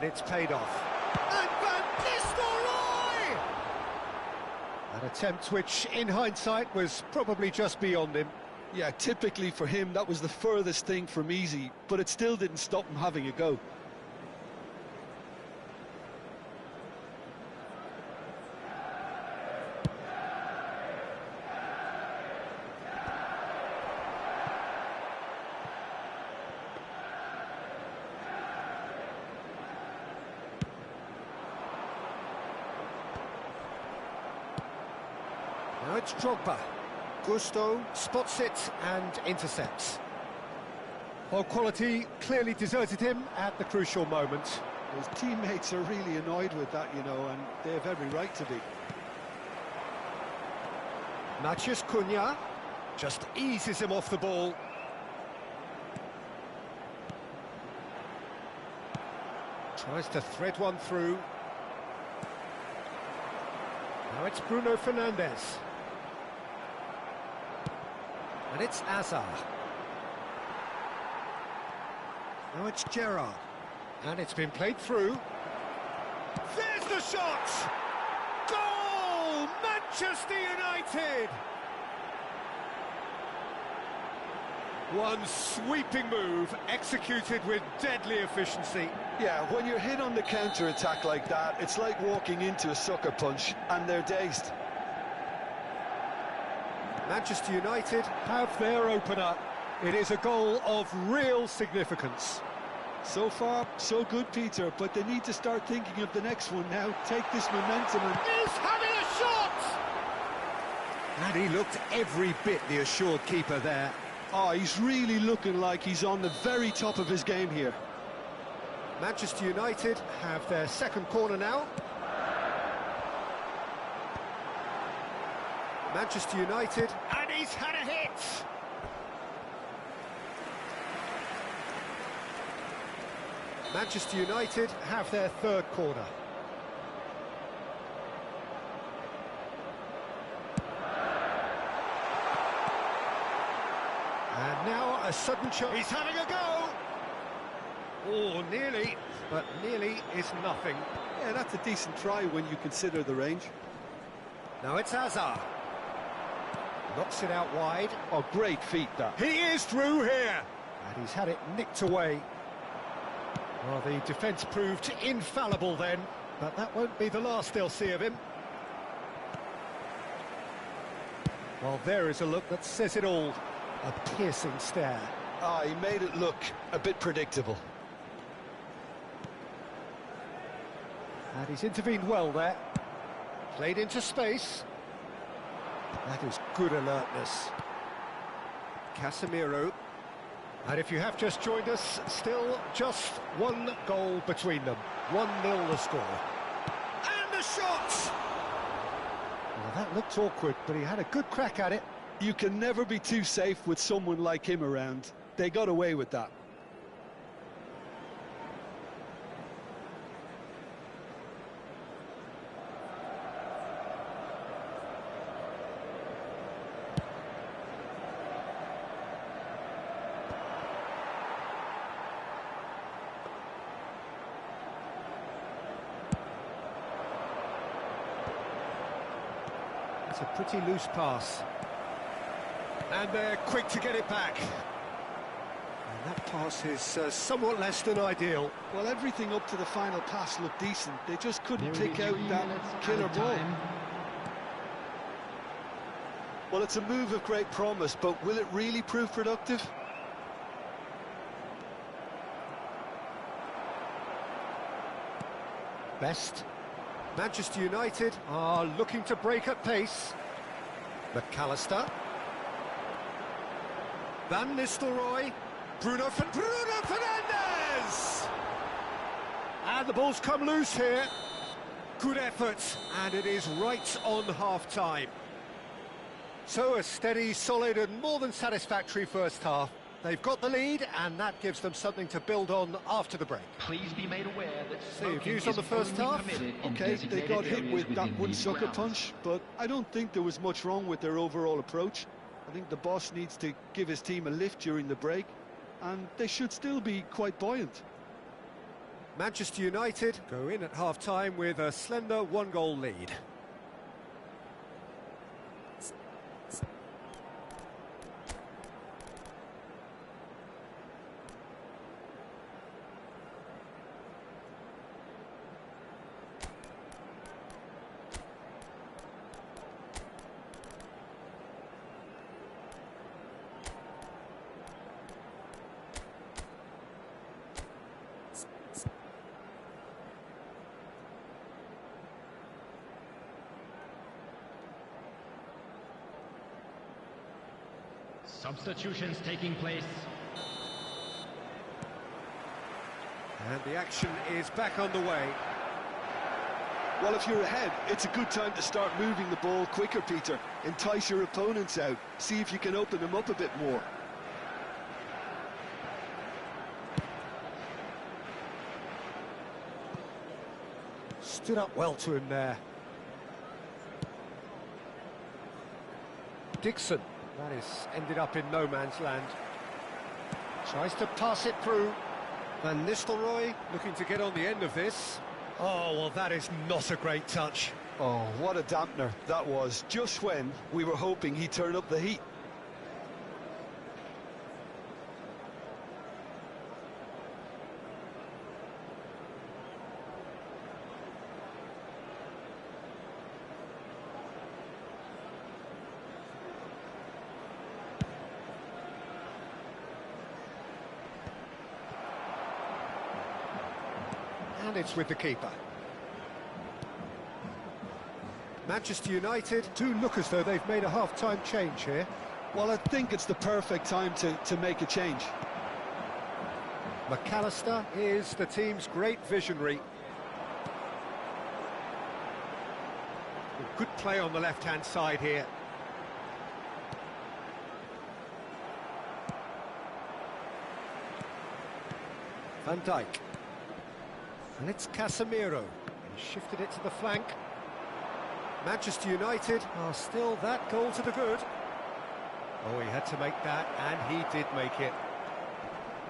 And it's paid off. And Van Nistelrooy! An attempt which, in hindsight, was probably just beyond him. Yeah, typically for him, that was the furthest thing from easy, but it still didn't stop him having a go. Now it's Drogba. Gusto spots it and intercepts. Well, quality clearly deserted him at the crucial moment. His teammates are really annoyed with that, you know, and they have every right to be. Matheus Cunha just eases him off the ball. Tries to thread one through. Now it's Bruno Fernandes. And it's Hazard. Now it's Gerrard. And it's been played through. There's the shot! Goal! Manchester United! One sweeping move, executed with deadly efficiency. Yeah, when you're hit on the counter-attack like that, it's like walking into a sucker punch, and they're dazed. Manchester United have their opener. It is a goal of real significance. So far, so good, Peter, but they need to start thinking of the next one now. Take this momentum and... He's having a shot! And he looked every bit the assured keeper there. Oh, he's really looking like he's on the very top of his game here. Manchester United have their second corner now. Manchester United, and he's had a hit! Manchester United have their third corner. And now a sudden chance. He's having a go! Oh, nearly, but nearly is nothing. Yeah, that's a decent try when you consider the range. Now it's Hazard. Knocks it out wide. Oh, great feat, that. He is through here! And he's had it nicked away. Well, the defence proved infallible then, but that won't be the last they'll see of him. Well, there is a look that says it all. A piercing stare. Ah, he made it look a bit predictable. And he's intervened well there. Played into space. That is good alertness. Casemiro. And if you have just joined us, still just one goal between them. 1-0 the score. And the shot! Well, that looked awkward, but he had a good crack at it. You can never be too safe with someone like him around. They got away with that. It's a pretty loose pass. And they're quick to get it back. And that pass is somewhat less than ideal. Well, everything up to the final pass looked decent. They just couldn't pick out that killer ball. Well, it's a move of great promise, but will it really prove productive? Best. Manchester United are looking to break at pace. McAllister. Van Nistelrooy. Bruno Fernandes! And the ball's come loose here. Good effort, and it is right on half-time. So a steady, solid and more than satisfactory first half. They've got the lead, and that gives them something to build on after the break. Please be made aware that so views on the first half. Okay, they got hit with that one sucker punch, but I don't think there was much wrong with their overall approach. I think the boss needs to give his team a lift during the break, and they should still be quite buoyant. Manchester United go in at half-time with a slender one-goal lead. Substitutions taking place. And the action is back underway. Well, if you're ahead, it's a good time to start moving the ball quicker, Peter. Entice your opponents out. See if you can open them up a bit more. Stood up well to him there. Dixon. That is ended up in no man's land. Tries to pass it through. Van Nistelrooy looking to get on the end of this. Oh, well, that is not a great touch. Oh, what a dampener that was, just when we were hoping he'd turn up the heat. And it's with the keeper. Manchester United do look as though they've made a half-time change here. Well, I think it's the perfect time to make a change. McAllister is the team's great visionary. Good play on the left-hand side here. Van Dijk. And it's Casemiro. He shifted it to the flank. Manchester United are still that goal to the good. Oh, he had to make that, and he did make it.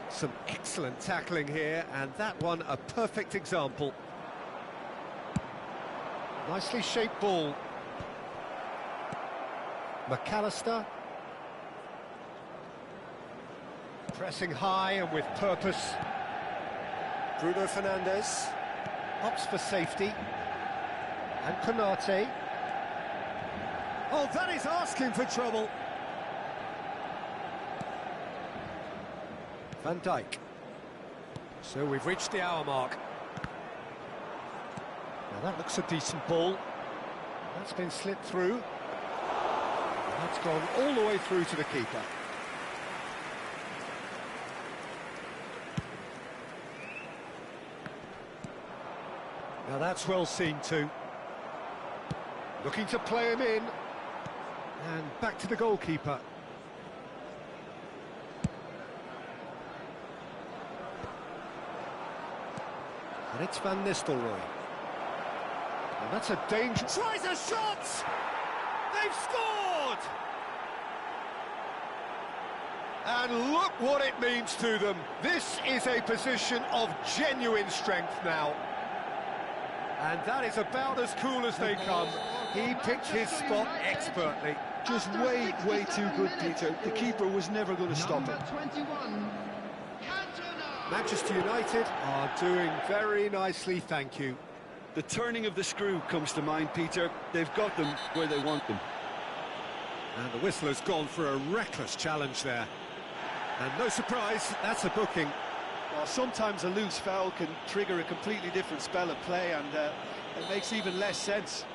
Some excellent tackling here, and that one a perfect example. Nicely shaped ball. McAllister. Pressing high and with purpose. Bruno Fernandes opts for safety, and Konate. Oh, that is asking for trouble. Van Dijk. So we've reached the hour mark. Now that looks a decent ball. That's been slipped through. That's gone all the way through to the keeper. Now that's well seen too. Looking to play him in. And back to the goalkeeper. And it's Van Nistelrooy. And that's a danger. Tries a shot! They've scored! And look what it means to them. This is a position of genuine strength now. And that is about as cool as they come. He picked his spot expertly. Just way, way too good, Peter. The keeper was never going to stop it. Manchester United are doing very nicely, thank you. The turning of the screw comes to mind, Peter. They've got them where they want them. And the whistle has gone for a reckless challenge there. And no surprise, that's a booking. Well, sometimes a loose foul can trigger a completely different spell of play, and it makes even less sense.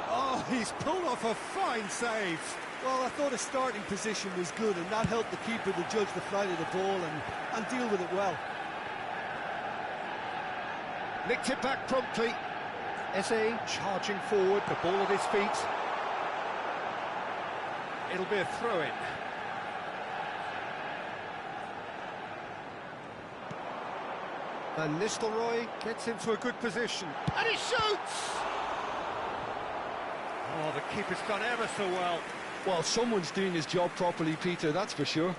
Oh, he's pulled off a fine save. Well, I thought his starting position was good, and that helped the keeper to judge the flight of the ball and deal with it well. Nicked it back promptly. Eze charging forward, the ball at his feet. It'll be a throw-in. Van Nistelrooy gets into a good position, and he shoots! Oh, the keeper's done ever so well. Well, someone's doing his job properly, Peter, that's for sure.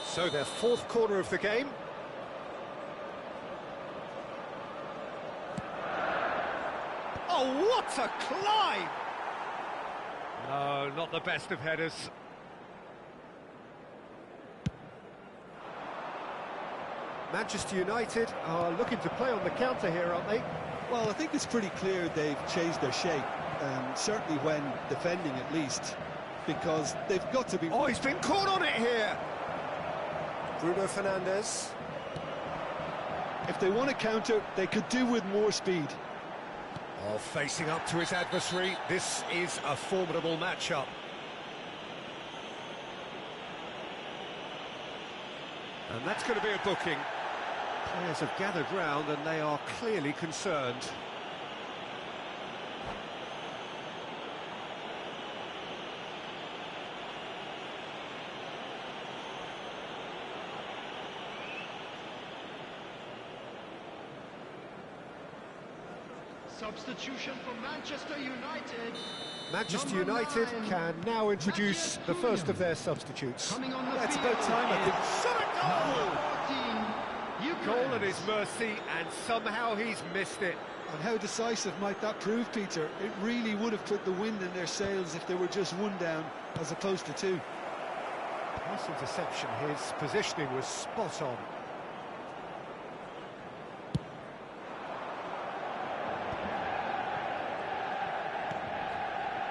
So their fourth corner of the game. Oh, what a climb! No, not the best of headers. Manchester United are looking to play on the counter here, aren't they? Well, I think it's pretty clear they've changed their shape, certainly when defending at least, because they've got to be... Oh, he's been caught on it here! Bruno Fernandes. If they want to counter, they could do with more speed. Oh, facing up to his adversary, this is a formidable matchup. And that's going to be a booking. Players have gathered round and they are clearly concerned. Substitution for Manchester United. Manchester United can now introduce the first of their substitutes. It's about time, I think. Shot a goal! Goal at his mercy, and somehow he's missed it. And how decisive might that prove, Peter? It really would have put the wind in their sails if they were just one down, as opposed to two. Pass interception, his positioning was spot on.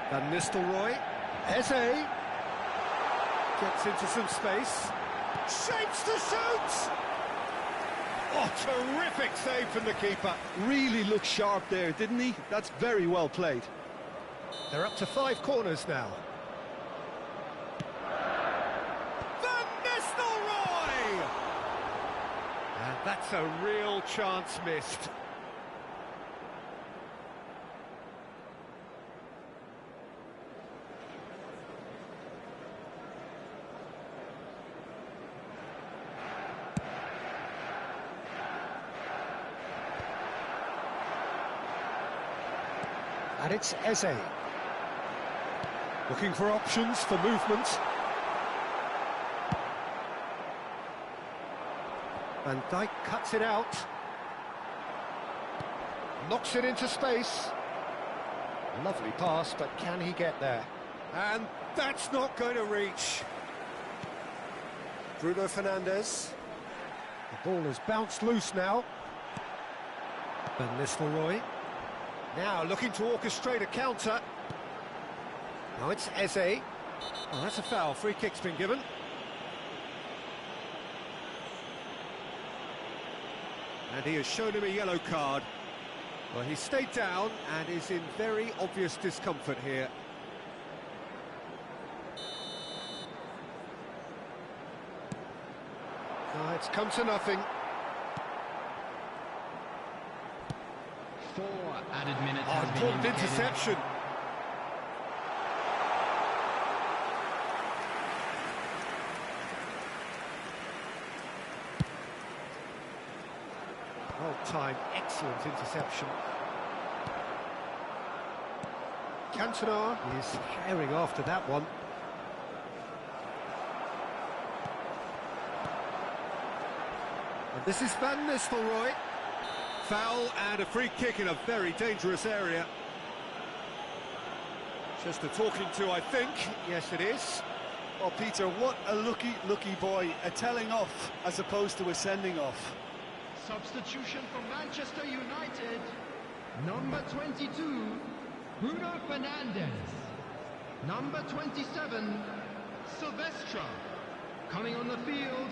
Van Nistelrooy, Eze gets into some space, shapes to shoot! Oh, terrific save from the keeper. Really looked sharp there, didn't he? That's very well played. They're up to 5 corners now. Van Nistelrooy! And that's a real chance missed. And it's Eze. Looking for options for movement. Van Dijk cuts it out. Knocks it into space. Lovely pass, but can he get there? And that's not going to reach. Bruno Fernandes. The ball has bounced loose now. Van Nistelrooy. Now looking to orchestrate a counter. Now it's Eze. Oh, that's a foul. Free kick's been given. And he has shown him a yellow card. Well, he stayed down and is in very obvious discomfort here. It's come to nothing. 4 added minutes. Important interception. Well-timed, excellent interception. Cantona is herring after that one. And this is Van Nistelrooy. Foul and a free kick in a very dangerous area. Just a talking to, I think. Yes, it is. Oh, Peter, what a lucky boy. A telling off as opposed to a sending off. Substitution for Manchester United. Number 22, Bruno Fernandes. Number 27, Silvestre. Coming on the field.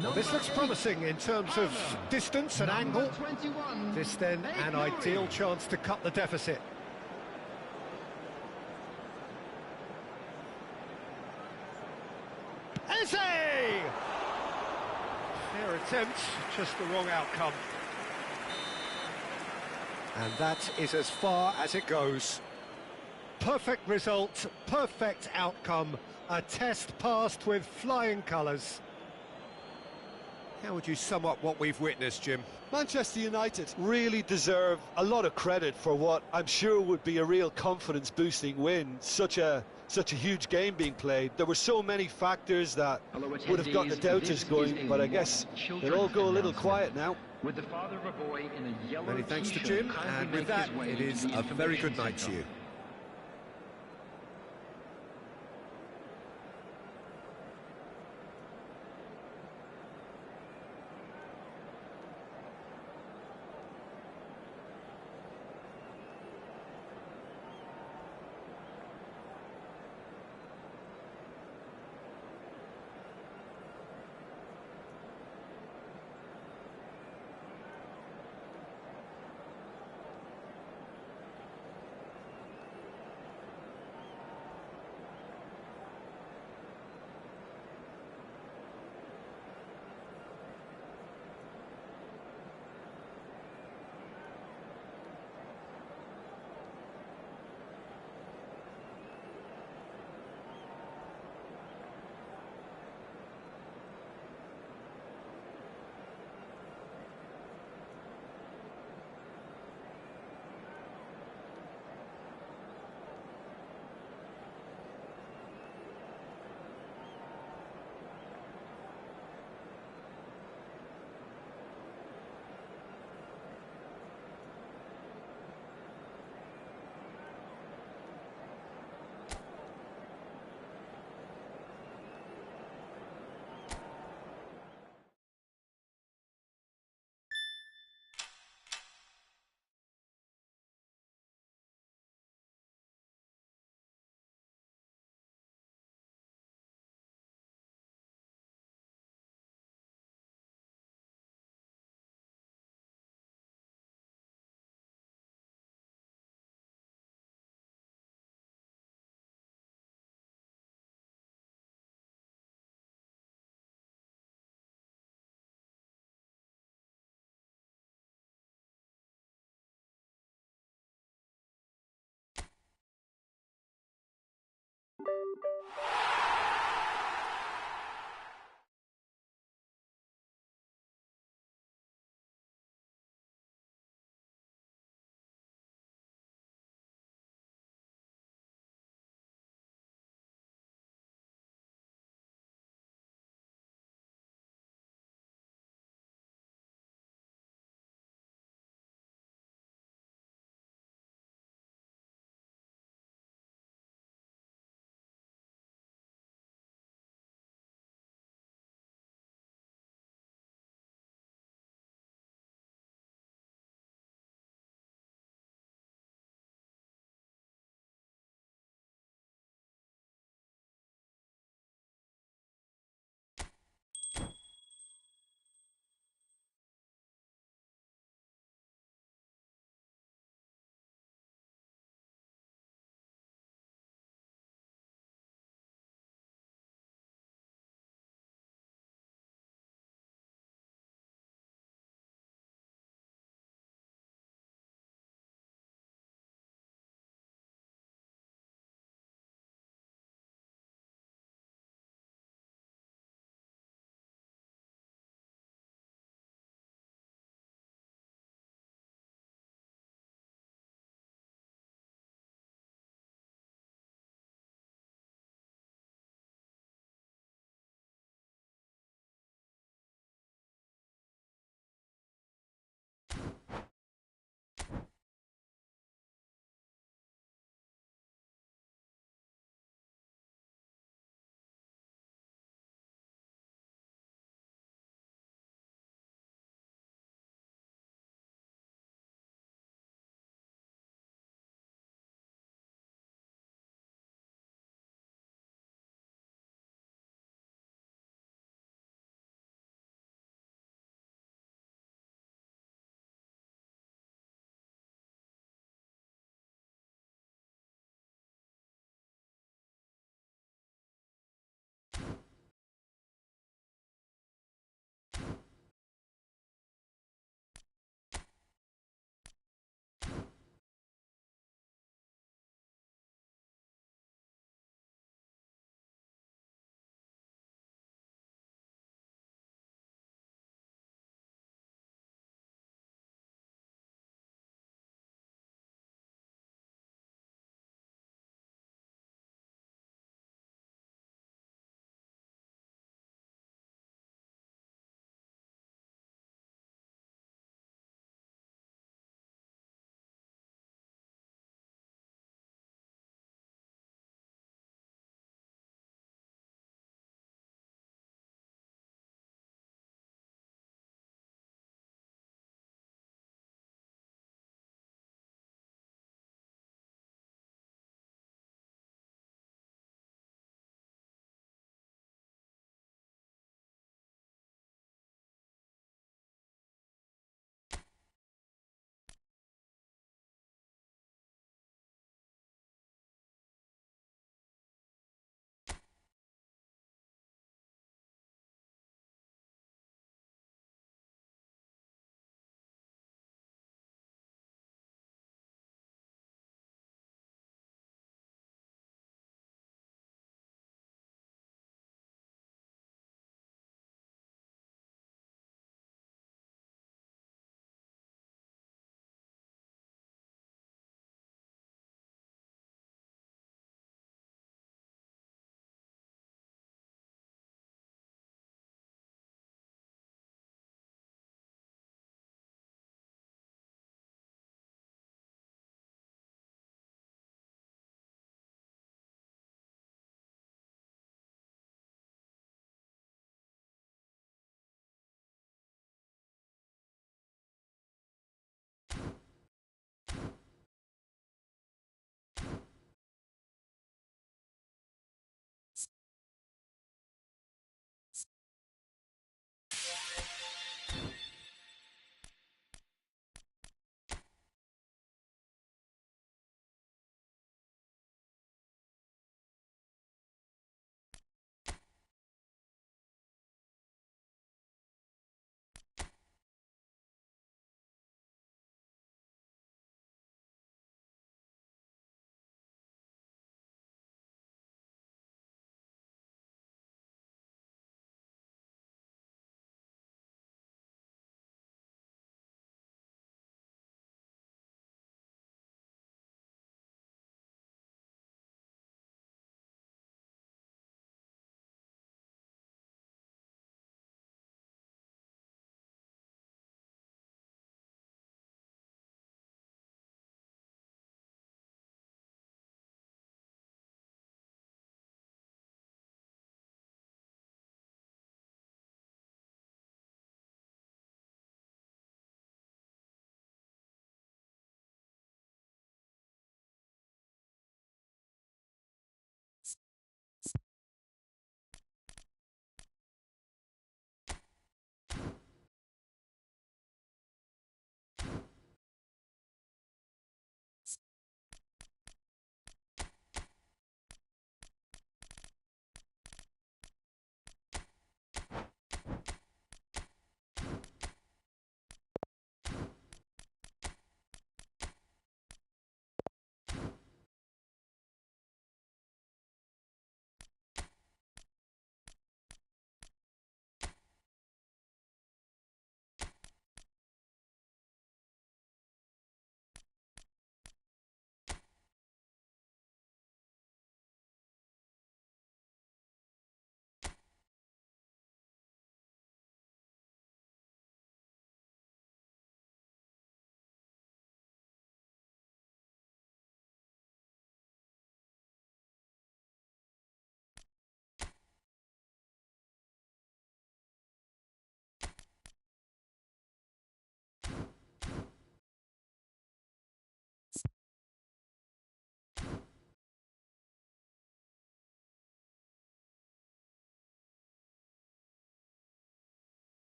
Well, this looks promising in terms of distance and angle. 21, This then an ideal chance to cut the deficit. Eze! Fair attempt, just the wrong outcome. And that is as far as it goes. Perfect result, perfect outcome. A test passed with flying colours. How would you sum up what we've witnessed, Jim? Manchester United really deserve a lot of credit for what I'm sure would be a real confidence-boosting win. Such a huge game being played. There were so many factors that would have gotten the doubters going, but I guess they'll all go a little quiet now. With the father of a boy in a yellow Many thanks to t-shirt Jim, kindly and make with that, his way it is to the a very good information night to centre. you.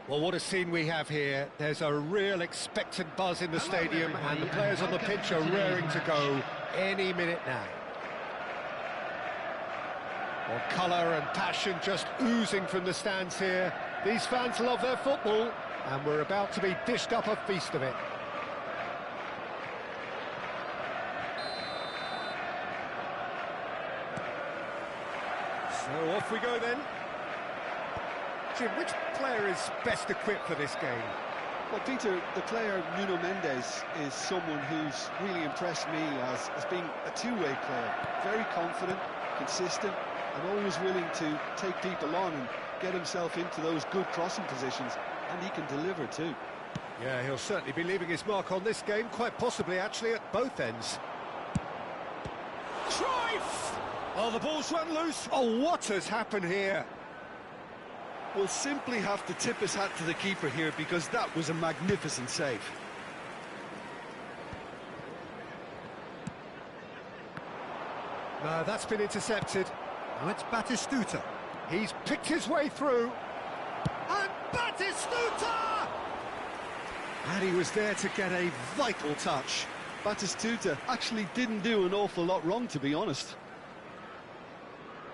Well, what a scene we have here. There's a real expectant buzz in the stadium, and the players on the pitch are raring to go any minute now. Well, colour and passion just oozing from the stands here. These fans love their football, and we're about to be dished up a feast of it. So off we go then. Jim, which player is best equipped for this game? Well, Peter, the player Nuno Mendes is someone who's really impressed me as being a two-way player. Very confident, consistent, and always willing to take people on and get himself into those good crossing positions, and he can deliver too. Yeah, he'll certainly be leaving his mark on this game, quite possibly actually at both ends. Cruyff! Oh, the ball's run loose. Oh, what has happened here? We'll simply have to tip his hat to the keeper here, because that was a magnificent save. No, that's been intercepted. Now it's Batistuta. He's picked his way through. And Batistuta! And he was there to get a vital touch. Batistuta actually didn't do an awful lot wrong, to be honest.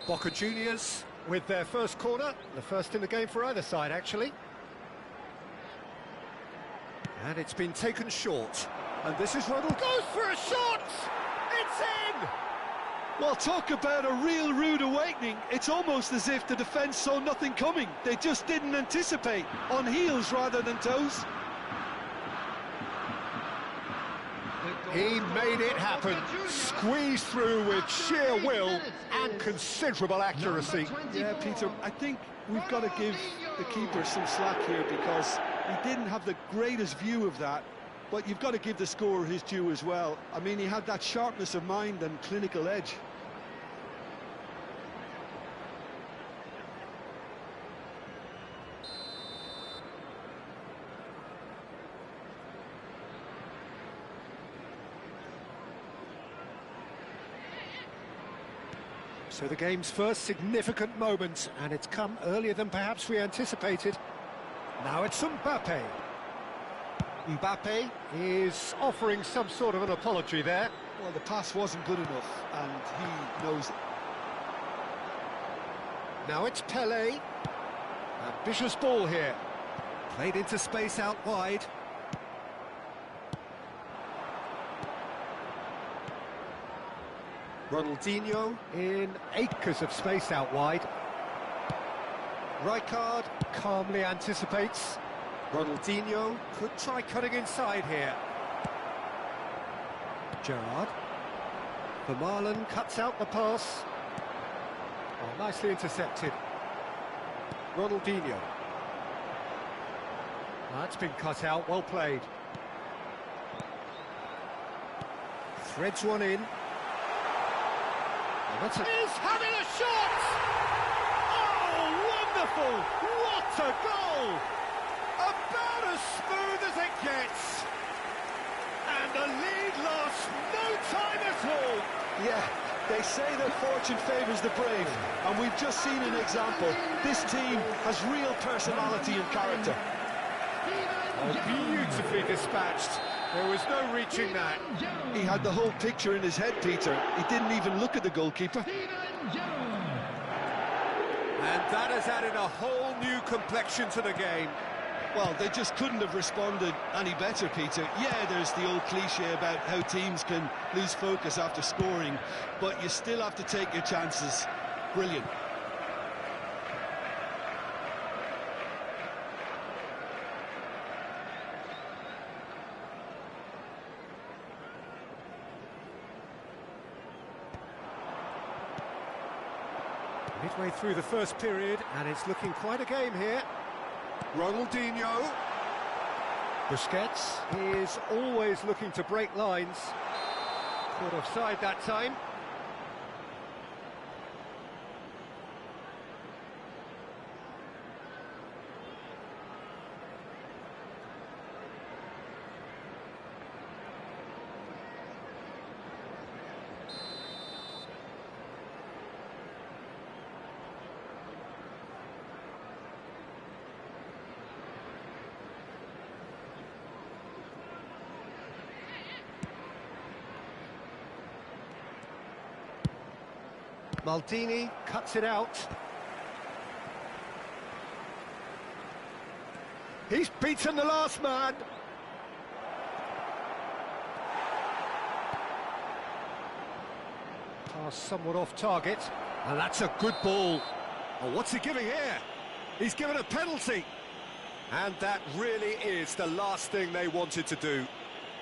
Boca Juniors with their first corner, the first in the game for either side, actually. And it's been taken short. And this is Ronald. Goes for a shot! It's in! Well, talk about a real rude awakening. It's almost as if the defence saw nothing coming. They just didn't anticipate, on heels rather than toes. He made it happen, squeezed through with sheer will and considerable accuracy. Yeah, Peter, I think we've got to give the keeper some slack here, because he didn't have the greatest view of that, but you've got to give the scorer his due as well. I mean, he had that sharpness of mind and clinical edge. So the game's first significant moment, and it's come earlier than perhaps we anticipated. Now it's Mbappe. Mbappe is offering some sort of an apology there. Well, the pass wasn't good enough, and he knows it. Now it's Pelé. Ambitious ball here. Played into space out wide. Ronaldinho in acres of space out wide. Rijkaard calmly anticipates. Ronaldinho could try cutting inside here. Gerrard. Vermaelen cuts out the pass. Oh, nicely intercepted. Ronaldinho. That's been cut out, well played. Threads one in. He's having a shot! Oh, wonderful! What a goal! About as smooth as it gets. And the lead lasts no time at all. Yeah, they say that fortune favours the brave, and we've just seen an example. This team has real personality and character. Oh, beautifully dispatched. There was no reaching that. He had the whole picture in his head, Peter. He didn't even look at the goalkeeper. And that has added a whole new complexion to the game. Well, they just couldn't have responded any better, Peter. Yeah, there's the old cliche about how teams can lose focus after scoring, but you still have to take your chances. Brilliant. Midway through the first period, and it's looking quite a game here. Ronaldinho. Busquets is always looking to break lines. Caught offside that time. Maldini cuts it out. He's beaten the last man. Pass somewhat off target, and that's a good ball. Oh, what's he giving here? He's given a penalty. And that really is the last thing they wanted to do.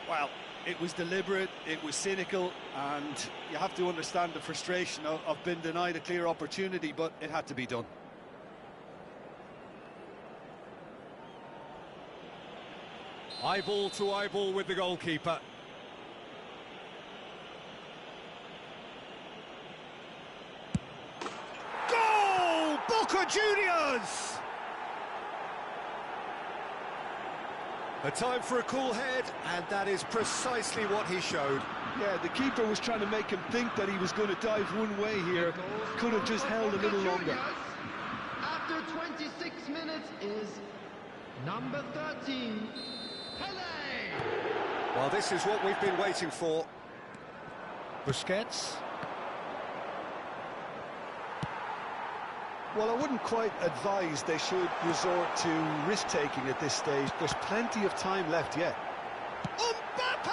Well, it was deliberate, it was cynical, and you have to understand the frustration of being denied a clear opportunity, but it had to be done. Eyeball to eyeball with the goalkeeper. Goal! Boca Juniors! A time for a cool head, and that is precisely what he showed. Yeah, the keeper was trying to make him think that he was going to dive one way here. Could have just held a little longer. After 26 minutes is number 13, Pele. Well, this is what we've been waiting for. Busquets. Well, I wouldn't quite advise they should resort to risk-taking at this stage. There's plenty of time left yet. Mbappe!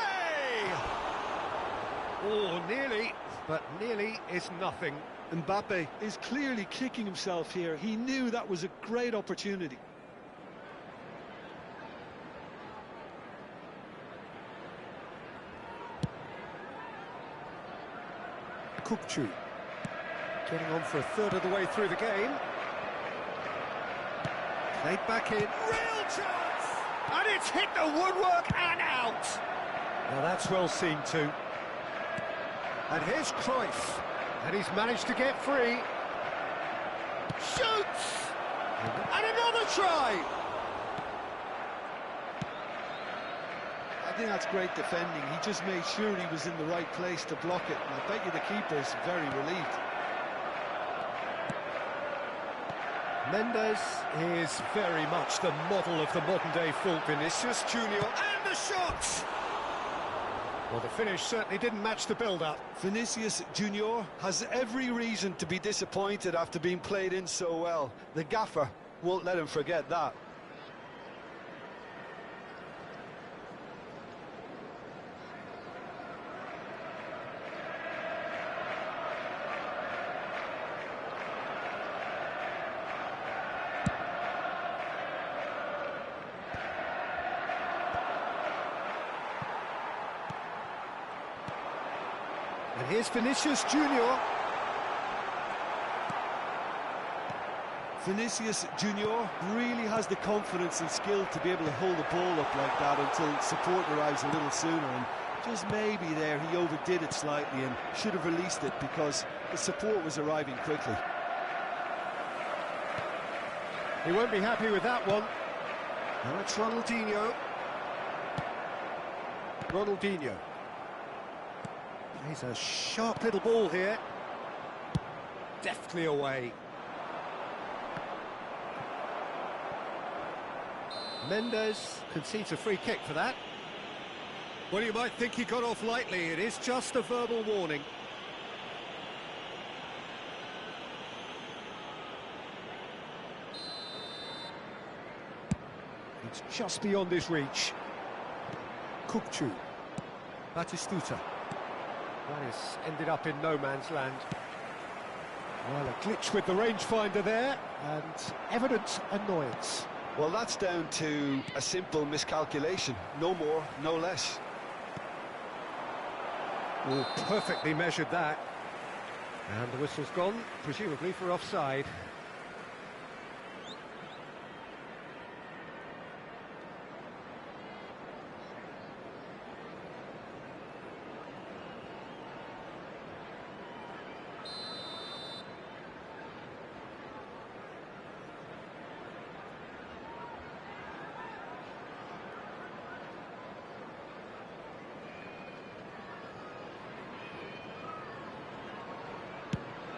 Oh, nearly, but nearly is nothing. Mbappe is clearly kicking himself here. He knew that was a great opportunity. Kupchu. Getting on for a third of the way through the game. Played back in. Real chance! And it's hit the woodwork and out! Now that's well seen too. And here's Cruyff. And he's managed to get free. Shoots! And another try! I think that's great defending. He just made sure he was in the right place to block it. And I bet you the keeper's very relieved. Mendes is very much the model of the modern-day full. Vinicius Junior, and the shot! Well, the finish certainly didn't match the build-up. Vinicius Junior has every reason to be disappointed after being played in so well. The gaffer won't let him forget that. And here's Vinicius Junior. Vinicius Junior really has the confidence and skill to be able to hold the ball up like that until support arrives a little sooner, and just maybe there he overdid it slightly and should have released it because the support was arriving quickly. He won't be happy with that one. Now it's Ronaldinho. Ronaldinho. Plays a sharp little ball here. Deftly away. Mendes concedes a free kick for that. Well, you might think he got off lightly. It is just a verbal warning. It's just beyond his reach. Kupchu. Batistuta. That has ended up in no man's land. Well, a glitch with the rangefinder there, and evident annoyance. Well, that's down to a simple miscalculation. No more, no less. Oh, perfectly measured that. And the whistle's gone, presumably for offside.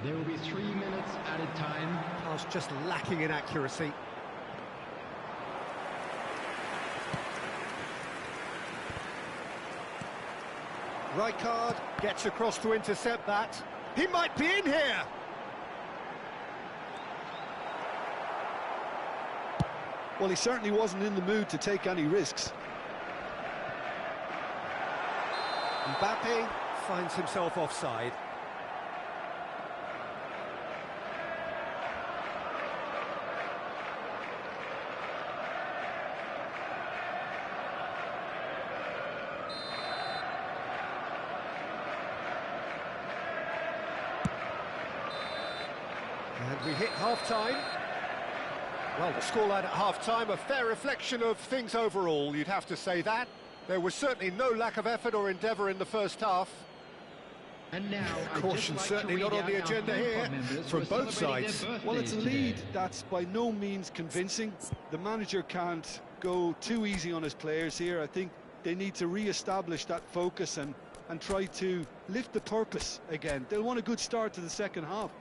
There will be 3 minutes added time. Pass just lacking in accuracy. Rijkaard gets across to intercept that. He might be in here. Well, he certainly wasn't in the mood to take any risks. Mbappe finds himself offside. And we hit half-time. Well, the scoreline at half-time, a fair reflection of things overall, you'd have to say that. There was certainly no lack of effort or endeavour in the first half. And now, Caution certainly not on the agenda here from both sides. Well, it's a lead that's by no means convincing. The manager can't go too easy on his players here. I think they need to re-establish that focus and try to lift the purpose again. They'll want a good start to the second half.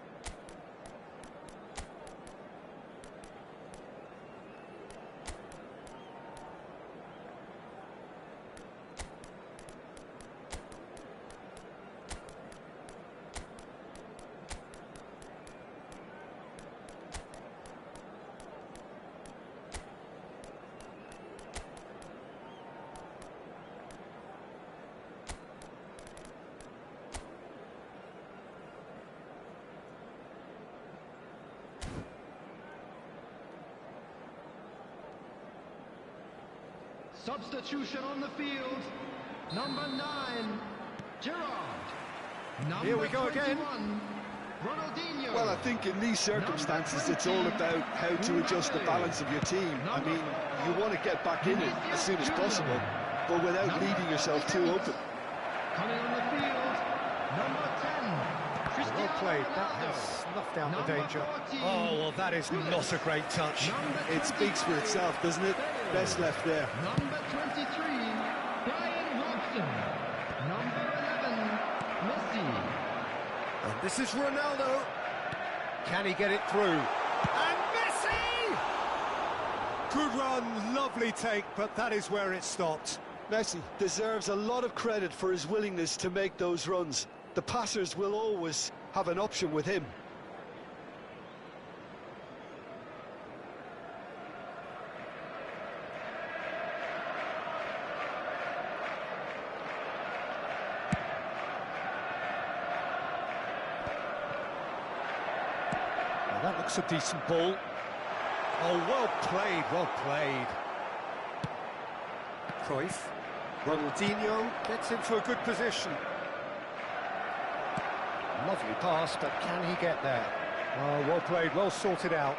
Substitution on the field. Number 9, Gerrard. Number Here we go again. 21, Ronaldinho. Well, I think in these circumstances it's all about how to adjust the balance of your team. I mean, you want to get back in it as soon as possible, but without leaving yourself too open. Coming on the field, number 10, Well played, that has snuffed out the danger. Oh, well, that is not a great touch. It speaks for itself, doesn't it? Best left there. Number 23, Brian Robson. Number 11, Messi. And this is Ronaldo. Can he get it through? And Messi! Good run, lovely take, but that is where it stopped. Messi deserves a lot of credit for his willingness to make those runs. The passers will always have an option with him. Well, that looks a decent ball. Oh, well played, well played. Cruyff. Ronaldinho gets into a good position. Lovely pass, but can he get there? Oh, well played, well sorted out.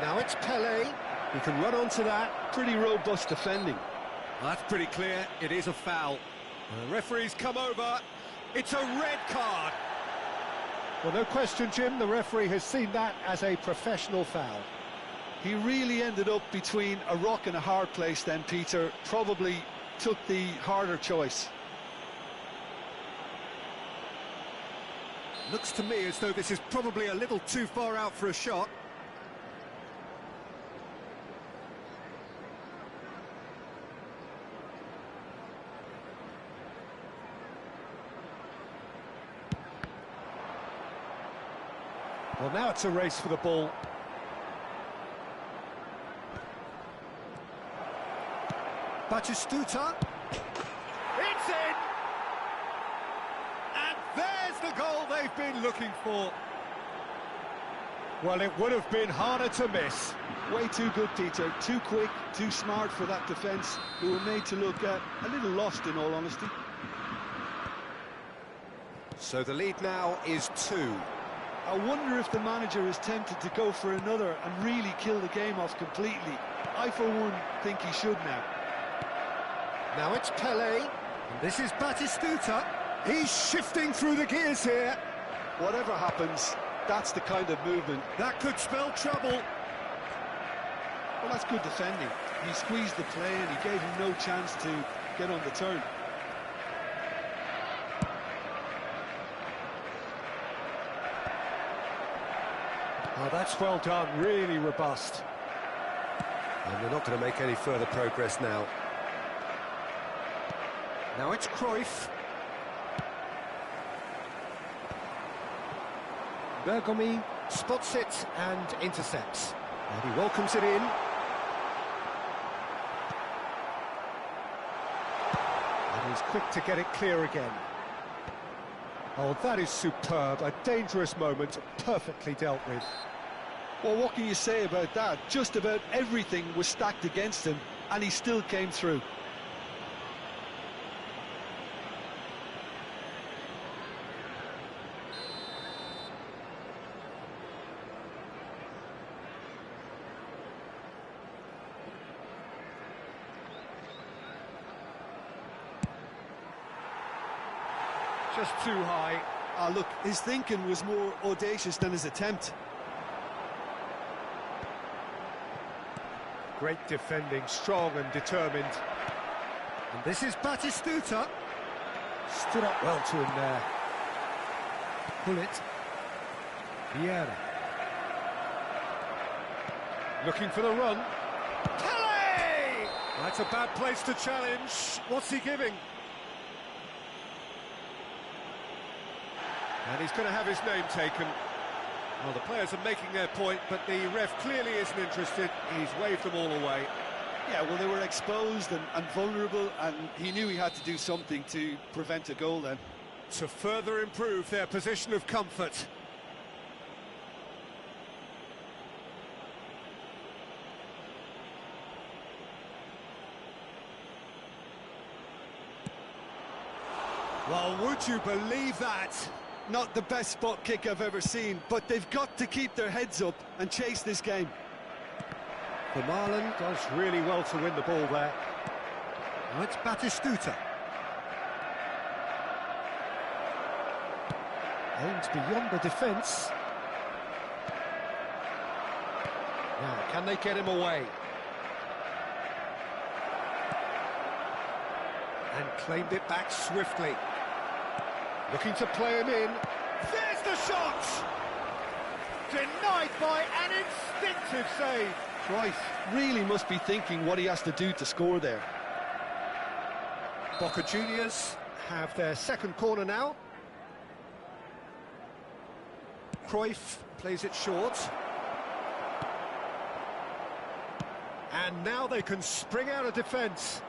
Now it's Pele. He can run onto that. Pretty robust defending. That's pretty clear. It is a foul. The referee's come over. It's a red card. Well, no question, Jim. The referee has seen that as a professional foul. He really ended up between a rock and a hard place then, Peter. Probably took the harder choice. Looks to me as though this is probably a little too far out for a shot. Well, now it's a race for the ball. Batistuta. It's in! And there's the goal they've been looking for. Well, it would have been harder to miss. Way too good, Peter. Too quick, too smart for that defence, who were made to look a little lost, in all honesty. So the lead now is 2. I wonder if the manager is tempted to go for another and really kill the game off completely. I, for one, think he should now. Now it's Pele, and this is Batistuta. He's shifting through the gears here. Whatever happens, that's the kind of movement. That could spell trouble. Well, that's good defending. He squeezed the play and he gave him no chance to get on the turn. Oh, that's well done, really robust. And they're not going to make any further progress now. Now it's Cruyff. Bergomi spots it and intercepts. And he welcomes it in. And he's quick to get it clear again. Oh, that is superb. A dangerous moment, perfectly dealt with. Well, what can you say about that? Just about everything was stacked against him, and he still came through. Just too high. Look, his thinking was more audacious than his attempt. Great defending, strong and determined. And this is Batistuta. Stood up well to him there. Pull it. Vieira. Looking for the run. Pele! That's a bad place to challenge. What's he giving? And he's going to have his name taken. Well, the players are making their point, but the ref clearly isn't interested. He's waved them all away. Yeah, well, they were exposed and vulnerable, and he knew he had to do something to prevent a goal then. To further improve their position of comfort. Well, would you believe that? Not the best spot kick I've ever seen, but they've got to keep their heads up and chase this game. Vermaelen does really well to win the ball there. Now it's Batistuta. Aims beyond the defence. Now, can they get him away? And claimed it back swiftly. Looking to play him in. There's the shot! Denied by an instinctive save. Cruyff really must be thinking what he has to do to score there. Boca Juniors have their second corner now. Cruyff plays it short. And now they can spring out of defence.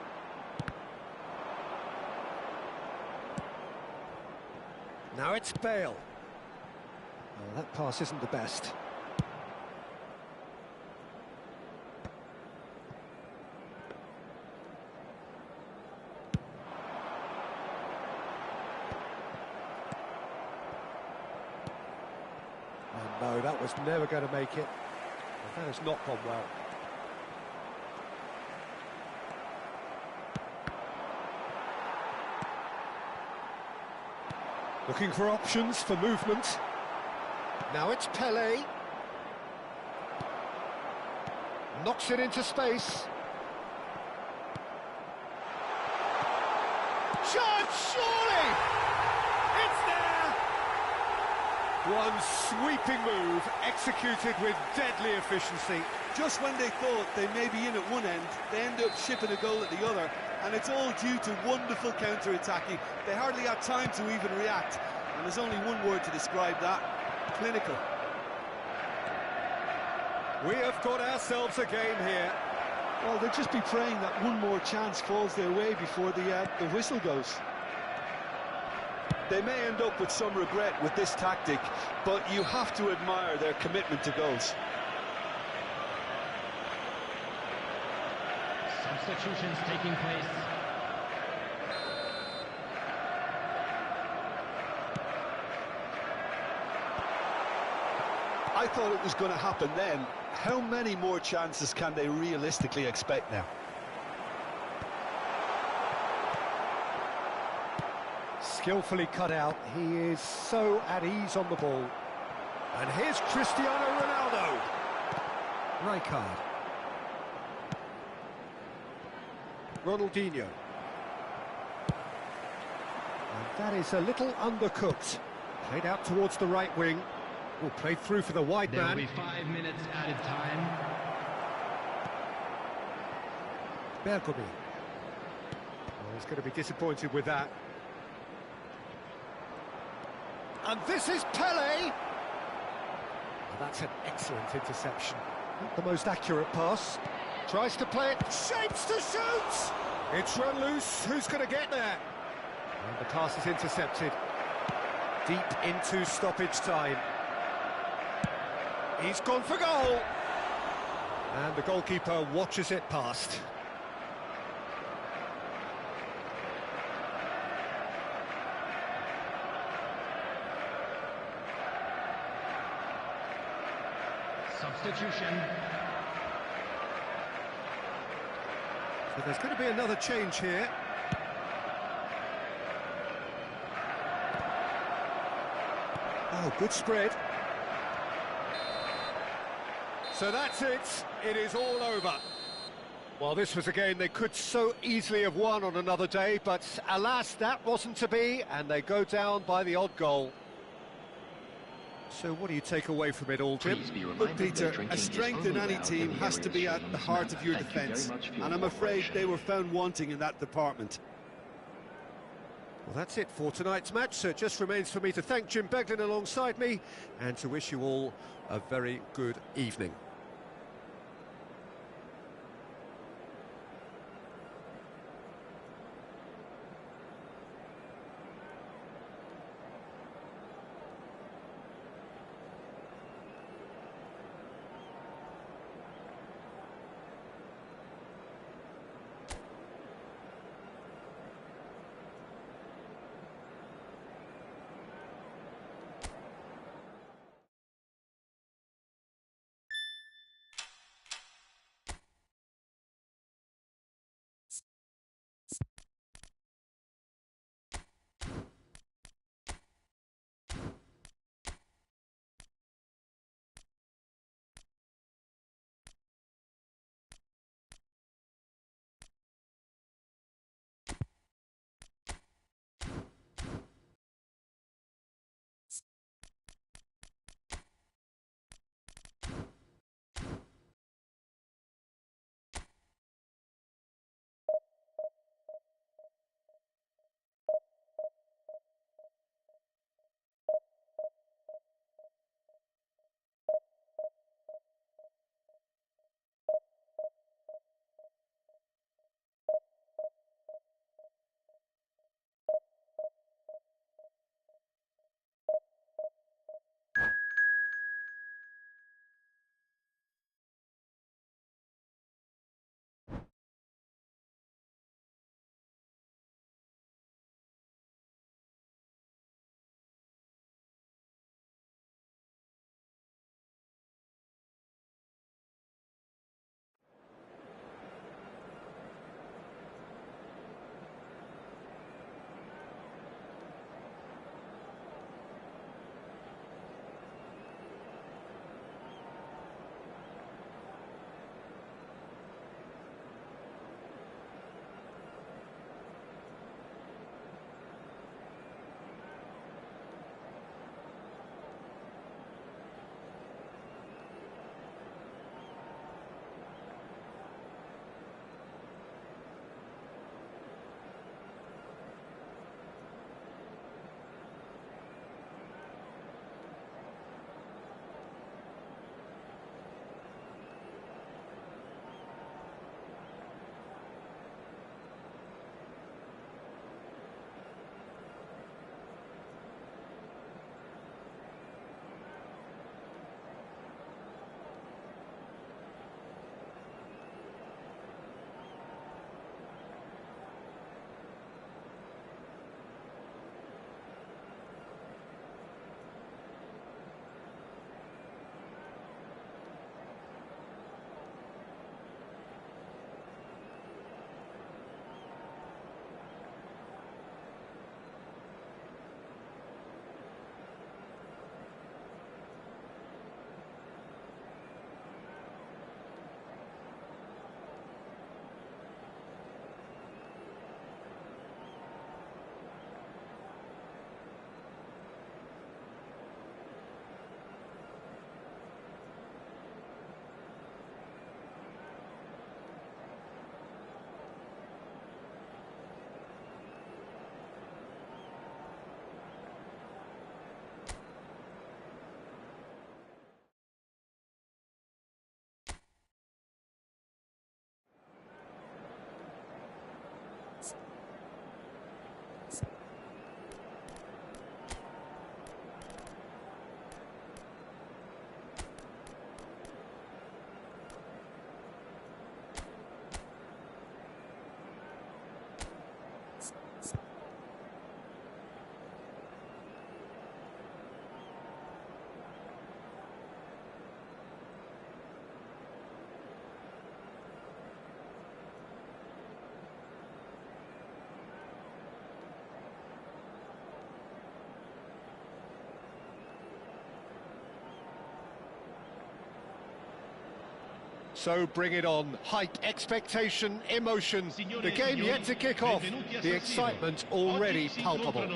Now it's Bale. Well, that pass isn't the best. Oh no, that was never going to make it. Well, that has not gone well. Looking for options for movement. Now it's Pele. Knocks it into space. Shot, surely! It's there! One sweeping move, executed with deadly efficiency. Just when they thought they may be in at one end, they end up shipping a goal at the other, and it's all due to wonderful counter-attacking. They hardly had time to even react, and there's only one word to describe that: clinical. We have got ourselves a game here. Well, they'll just be praying that one more chance falls their way before the whistle goes. They may end up with some regret with this tactic, but you have to admire their commitment to goals. Substitutions taking place. I thought it was going to happen then. How many more chances can they realistically expect now? Skillfully cut out. He is so at ease on the ball. And here's Cristiano Ronaldo. Rijkaard. Ronaldinho. And that is a little undercooked. Played out towards the right wing. Oh, played through for the wide There will man. be 5 minutes added time. Bergomi. Oh, he's going to be disappointed with that. And this is Pele. Well, that's an excellent interception. Not the most accurate pass. Tries to play it, shapes to shoot! It's run loose, who's going to get there? And the pass is intercepted. Deep into stoppage time. He's gone for goal! And the goalkeeper watches it past. Substitution. So there's going to be another change here. Oh, good spread. So that's it. It is all over. Well, this was a game they could so easily have won on another day, but alas, that wasn't to be, and they go down by the odd goal. So what do you take away from it all, Jim? Look, Peter, a strength in any team has to be at the heart of your defence, and I'm afraid they were found wanting in that department. Well, that's it for tonight's match, so it just remains for me to thank Jim Beglin alongside me, and to wish you all a very good evening. So bring it on. Hype, expectation, emotion. The game yet to kick off. The excitement already palpable.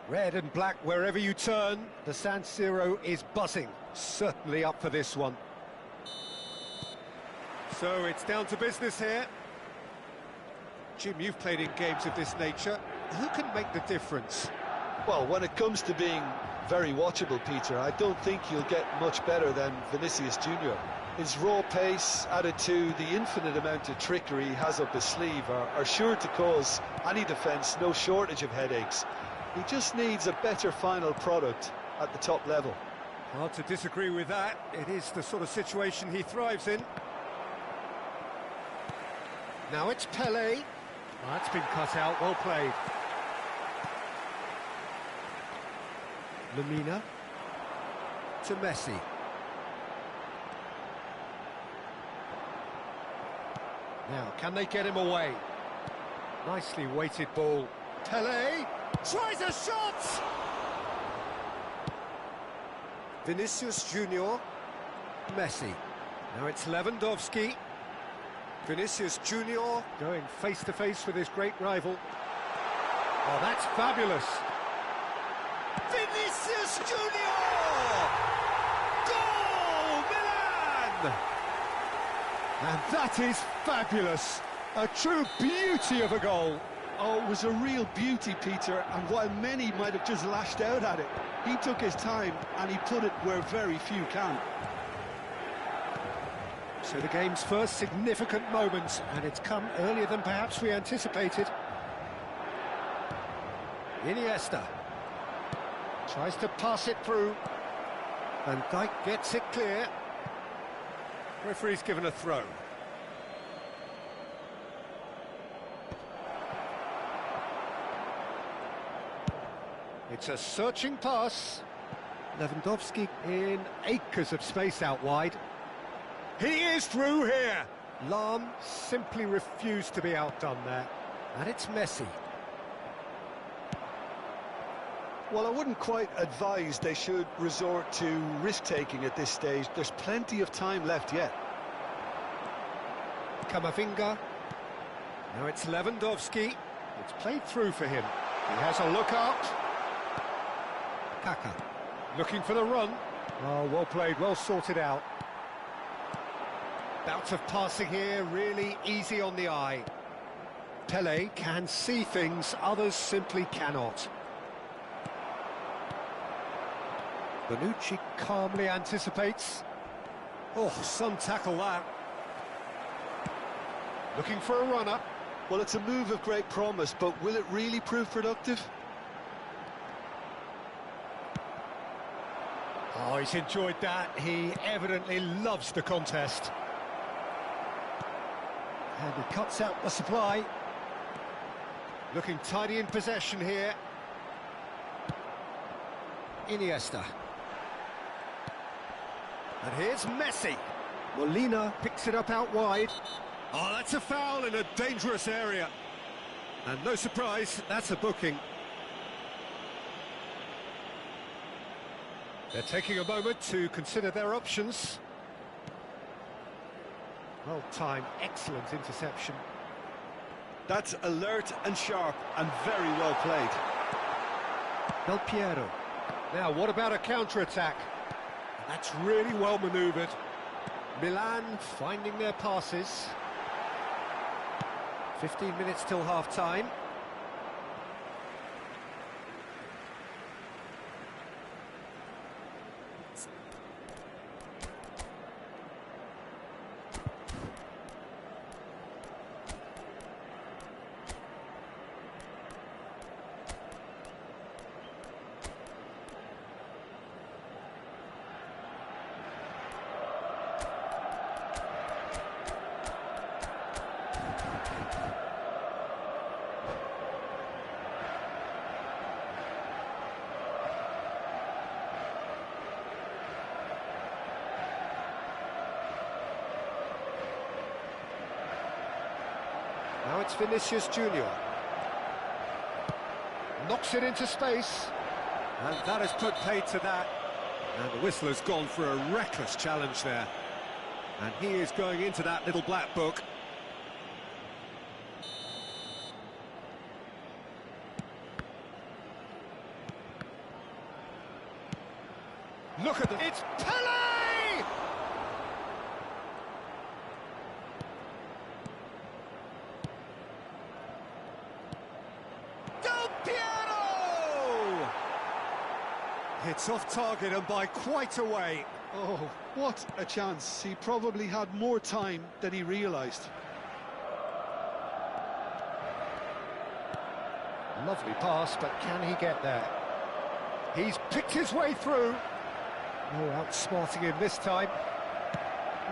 Red and black wherever you turn. The San Siro is buzzing. Certainly up for this one. So it's down to business here. Jim, you've played in games of this nature. Who can make the difference? Well, when it comes to being very watchable, Peter, I don't think you'll get much better than Vinicius Junior. His raw pace, added to the infinite amount of trickery he has up his sleeve, are sure to cause any defence no shortage of headaches. He just needs a better final product at the top level. Hard to disagree with that. It is the sort of situation he thrives in. Now it's Pele. Oh, that's been cut out, well played. Lamina to Messi. Now, can they get him away? Nicely weighted ball. Pele tries a shot! Vinicius Junior, Messi. Now it's Lewandowski. Vinicius Junior going face-to-face with his great rival. Oh, that's fabulous. Vinicius Junior! Goal, Milan! And that is fabulous. A true beauty of a goal. Oh, it was a real beauty, Peter, and while many might have just lashed out at it, he took his time and he put it where very few can. So the game's first significant moment, and it's come earlier than perhaps we anticipated. Iniesta tries to pass it through. Van Dijk gets it clear. Referee's given a throw. It's a searching pass. Lewandowski in acres of space out wide. He is through here. Lahm simply refused to be outdone there. And it's Messi. Well, I wouldn't quite advise they should resort to risk-taking at this stage. There's plenty of time left yet. Camavinga. Now it's Lewandowski. It's played through for him. He has a look out. Kaka looking for the run. Oh, well played, well sorted out. Bout of passing here, really easy on the eye. Pele can see things others simply cannot. Bonucci calmly anticipates. Oh, some tackle that. Looking for a run-up. Well, it's a move of great promise, but will it really prove productive? Oh, he's enjoyed that. He evidently loves the contest. And he cuts out the supply. Looking tidy in possession here. Iniesta. And here's Messi. Molina picks it up out wide. Oh, that's a foul in a dangerous area. And no surprise, that's a booking. They're taking a moment to consider their options. Well timed, excellent interception. That's alert and sharp and very well played. Del Piero. Now, what about a counter-attack? That's really well manoeuvred. Milan finding their passes. 15 minutes till half-time. Now it's Vinicius Junior. Knocks it into space. And that has put paid to that. And the whistle has gone for a reckless challenge there. And he is going into that little black book. Look at it's Pele! Del Piero! It's off target and by quite a way. Oh, what a chance. He probably had more time than he realised. Lovely pass, but can he get there? He's picked his way through. No outsmarting him this time.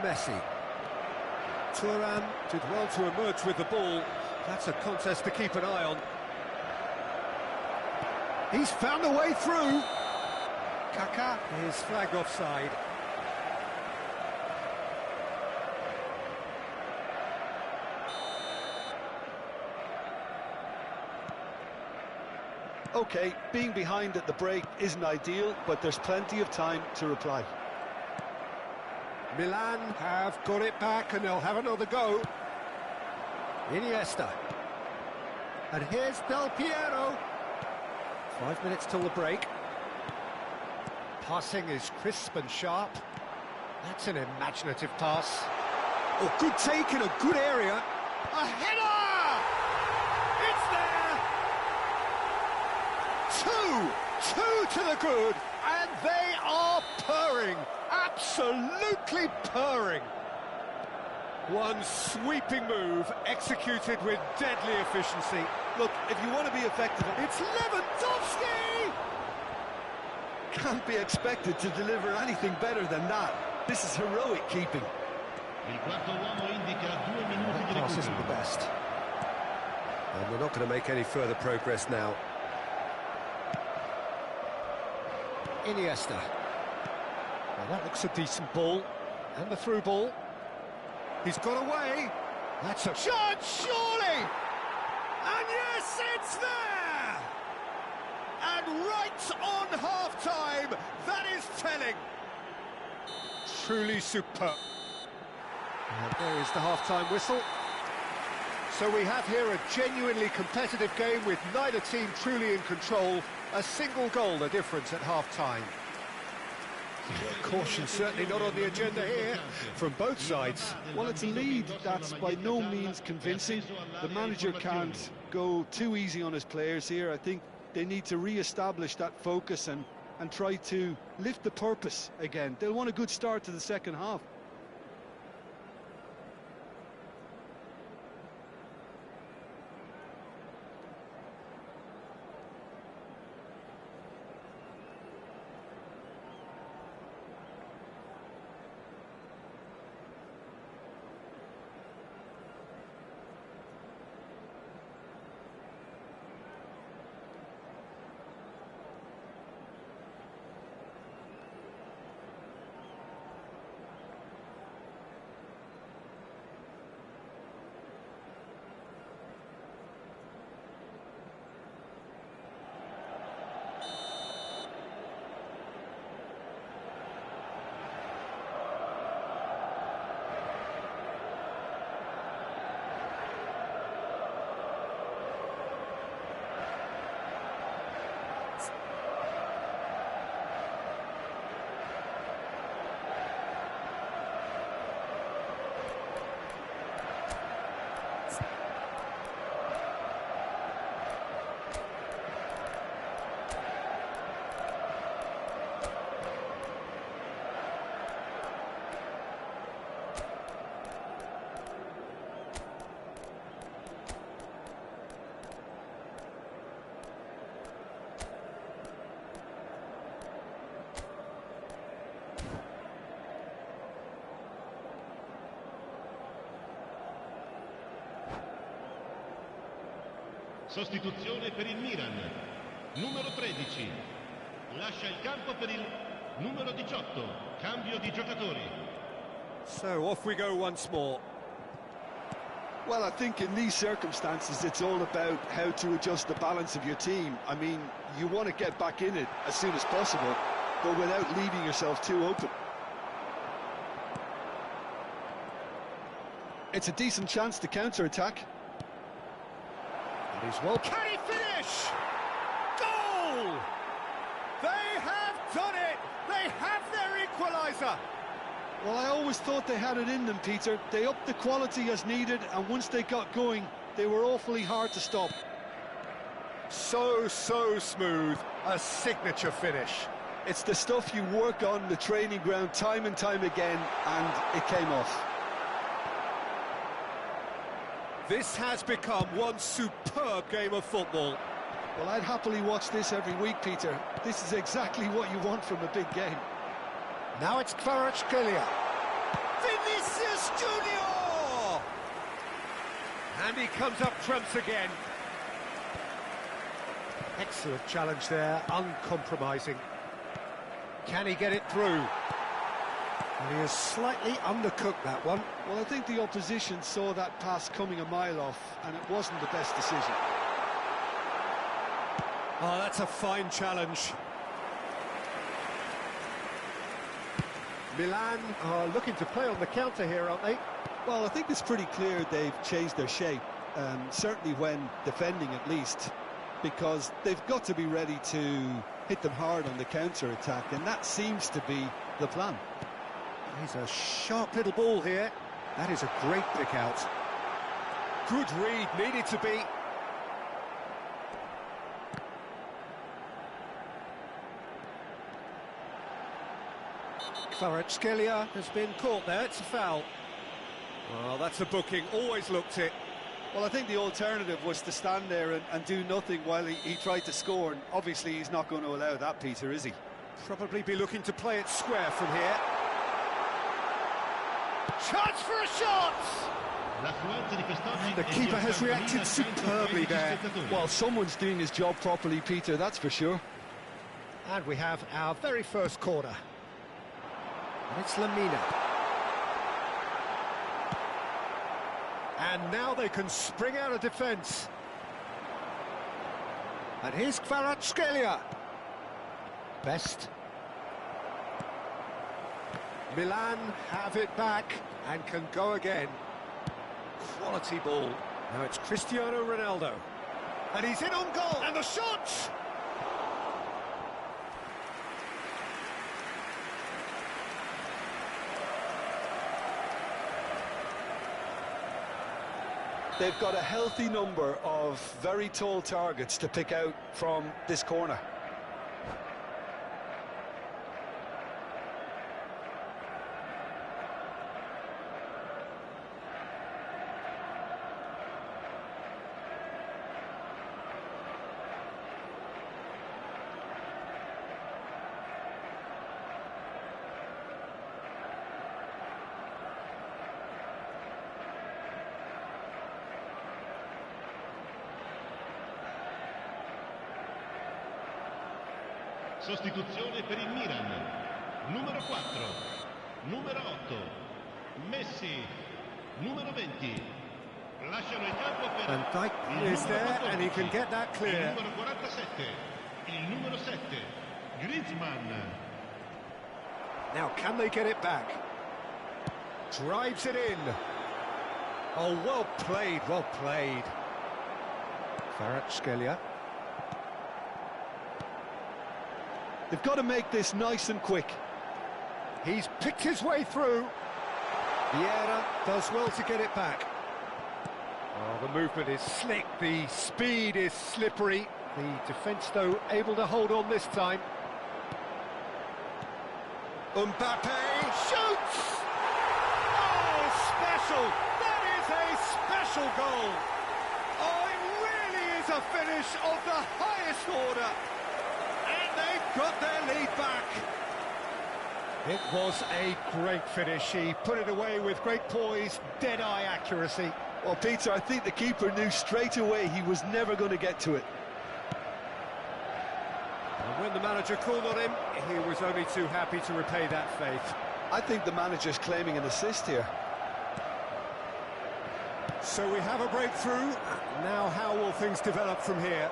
Messi. Thuram did well to emerge with the ball. That's a contest to keep an eye on. He's found a way through. Kaká is flagged offside. OK, being behind at the break isn't ideal, but there's plenty of time to reply. Milan have got it back and they'll have another go. Iniesta. And here's Del Piero. 5 minutes till the break. Passing is crisp and sharp. That's an imaginative pass. Oh, good take in a good area. A header! It's there! Two to the good, and they are purring. Absolutely purring. One sweeping move, executed with deadly efficiency. Look, if you want to be effective, It's Lewandowski! can't be expected to deliver anything better than that. This is heroic keeping. Il quarto uomo indica 2 minuti That di pass isn't the recupero. best. And we're not going to make any further progress now. Iniesta. Now that looks a decent ball. And the through ball. He's got away. That's a shot, surely! And yes, it's there! And right on half-time, that is telling. Truly superb. And there is the half-time whistle. So we have here a genuinely competitive game with neither team truly in control. A single goal the difference at half-time. Caution certainly not on the agenda here from both sides. Well, it's a lead that's by no means convincing. The manager can't go too easy on his players here. I think they need to re-establish that focus and try to lift the purpose again. They'll want a good start to the second half. Sostituzione per il Milan. Numero 13. Lascia il campo per il numero 18. Cambio di giocatori. So off we go once more. Well, I think in these circumstances it's all about how to adjust the balance of your team. I mean, you want to get back in it as soon as possible, but without leaving yourself too open. It's a decent chance to counter-attack. And he's well... Can he finish? Goal! They have done it! They have their equaliser! Well, I always thought they had it in them, Peter. They upped the quality as needed, and once they got going, they were awfully hard to stop. So smooth. A signature finish. It's the stuff you work on the training ground time and time again, and it came off. This has become one superb game of football. Well, I'd happily watch this every week, Peter. This is exactly what you want from a big game. Now it's Kvaratskhelia. Vinicius Junior! And he comes up trumps again. Excellent challenge there, uncompromising. Can he get it through? And he has slightly undercooked that one. Well, I think the opposition saw that pass coming a mile off, and it wasn't the best decision. Oh, that's a fine challenge. Milan are looking to play on the counter here, aren't they? Well, I think it's pretty clear they've changed their shape, certainly when defending at least, because they've got to be ready to hit them hard on the counter-attack, and that seems to be the plan. He's a sharp little ball here. That is a great pick out. Good read, needed to be. Kvaratskhelia has been caught there, it's a foul. Well, that's a booking, always looked it. Well, I think the alternative was to stand there and do nothing while he tried to score, and obviously he's not going to allow that, Peter, is he? Probably be looking to play it square from here. Chance for a shot! And the keeper has reacted superbly there. Well, someone's doing his job properly, Peter, that's for sure. And we have our very first corner. And it's Lamina. And now they can spring out of defence. And here's Kvaratskhelia. Best. Milan have it back and can go again. Quality ball. Now it's Cristiano Ronaldo. And he's in on goal. And the shot! They've got a healthy number of very tall targets to pick out from this corner. Sostituzione per il Milan. Numero 4, numero 8, Messi, numero 20. Lasciano il campo per Van Dijk is there and he can get that clear. Il numero 47, il numero 7, Griezmann. Now can they get it back? Drives it in. Oh, well played, well played. Kvaratskhelia. They've got to make this nice and quick. He's picked his way through. Vieira does well to get it back. Oh, the movement is slick, the speed is slippery. The defence, though, able to hold on this time. Mbappe shoots! Oh, special! That is a special goal! Oh, it really is a finish of the highest order. And they've got their lead back. It was a great finish. He put it away with great poise, dead-eye accuracy. Well, Peter, I think the keeper knew straight away he was never going to get to it. And when the manager called on him, he was only too happy to repay that faith. I think the manager's claiming an assist here. So we have a breakthrough. Now how will things develop from here?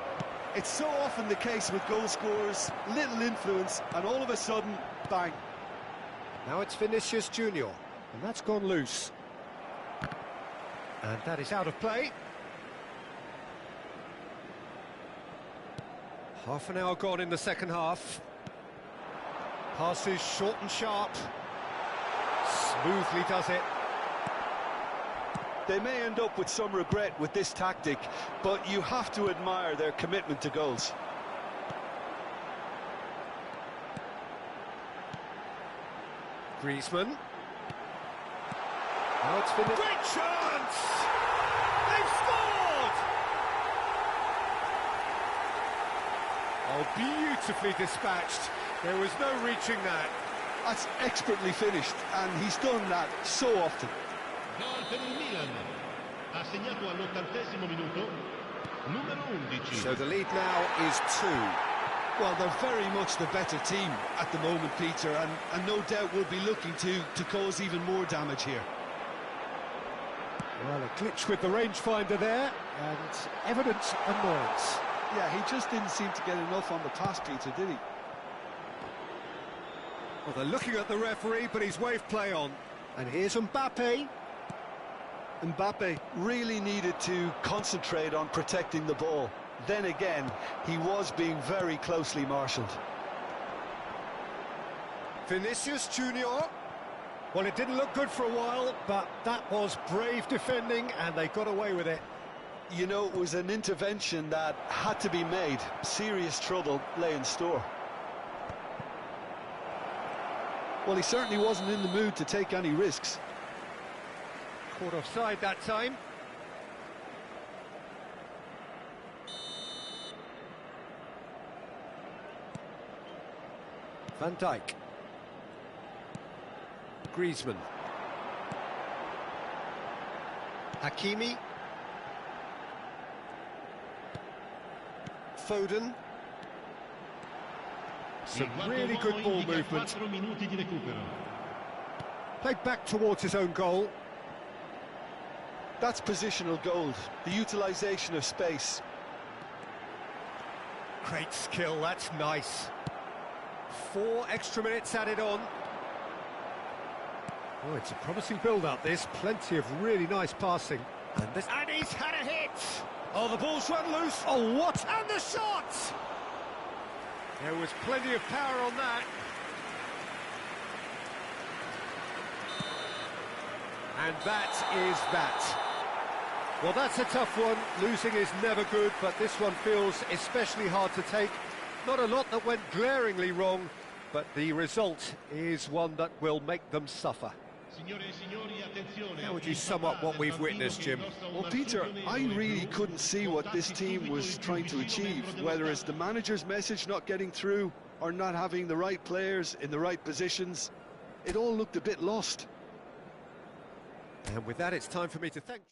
It's so often the case with goal scorers, little influence, and all of a sudden, bang. Now it's Vinicius Junior, and that's gone loose. And that is out of play. Half an hour gone in the second half. Passes short and sharp. Smoothly does it. They may end up with some regret with this tactic, but you have to admire their commitment to goals. Griezmann. Now it's finished. Great chance! They've scored! Oh, beautifully dispatched. There was no reaching that. That's expertly finished, and he's done that so often. Gol per il Milan. Ha segnato all'80° minuto. Numero 11. So the lead now is 2. Well, they're very much the better team at the moment, Peter, and no doubt will be looking to cause even more damage here. Well, a glitch with the rangefinder there, and evident annoyance. Yeah, he just didn't seem to get enough on the pass, Peter, did he? Well, they're looking at the referee, but he's waved play on. And here's Mbappe. Mbappe really needed to concentrate on protecting the ball. Then again, he was being very closely marshalled. Vinicius Junior. Well, it didn't look good for a while, but that was brave defending, and they got away with it. You know, it was an intervention that had to be made. Serious trouble lay in store. Well, he certainly wasn't in the mood to take any risks. Caught offside that time. Van Dijk. Griezmann. Hakimi. Foden. Some really good ball movement. Played back towards his own goal. That's positional gold, the utilisation of space. Great skill, that's nice. 4 extra minutes added on. Oh, it's a promising build-up, this. Plenty of really nice passing. And he's had a hit! Oh, the ball's run loose. Oh, what? And the shot! There was plenty of power on that. And that is that. Well, that's a tough one. Losing is never good, but this one feels especially hard to take. Not a lot that went glaringly wrong, but the result is one that will make them suffer. How would you sum up what we've witnessed, Jim? Well, Peter, I really couldn't see what this team was trying to achieve, whether it's the manager's message not getting through or not having the right players in the right positions. It all looked a bit lost. And with that, it's time for me to thank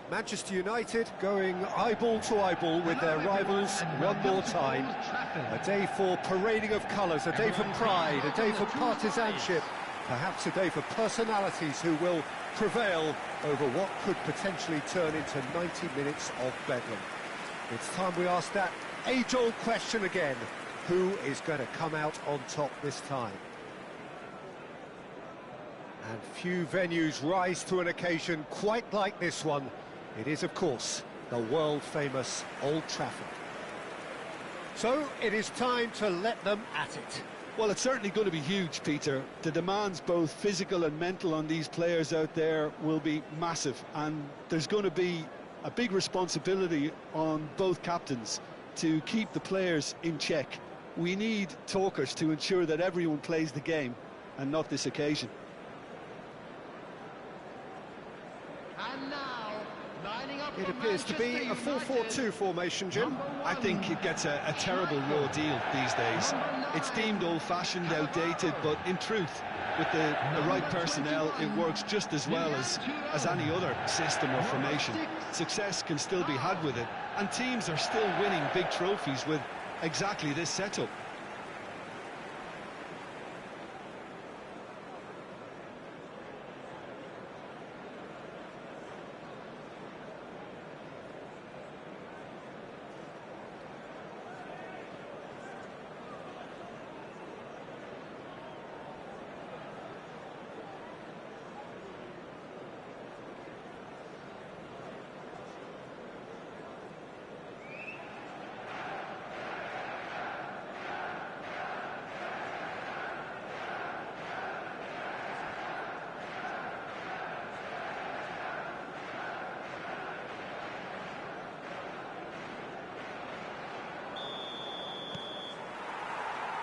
Manchester United going eyeball to eyeball with their rivals one more time. A day for parading of colours, a day for pride, a day for partisanship, perhaps a day for personalities who will prevail over what could potentially turn into 90 minutes of bedlam. It's time we ask that age-old question again. Who is going to come out on top this time? And few venues rise to an occasion quite like this one. It is, of course, the world-famous Old Trafford. So, it is time to let them at it. Well, it's certainly going to be huge, Peter. The demands, both physical and mental, on these players out there will be massive, and there's going to be a big responsibility on both captains to keep the players in check. We need talkers to ensure that everyone plays the game, and not this occasion. And now, lining up It for appears to be a Manchester 4-4-2 United. formation, Jim. I think it gets a terrible raw deal these days. It's deemed old-fashioned, outdated, but in truth, with the right personnel, it works just as well as any other system or formation. Success can still be had with it, and teams are still winning big trophies with exactly this setup.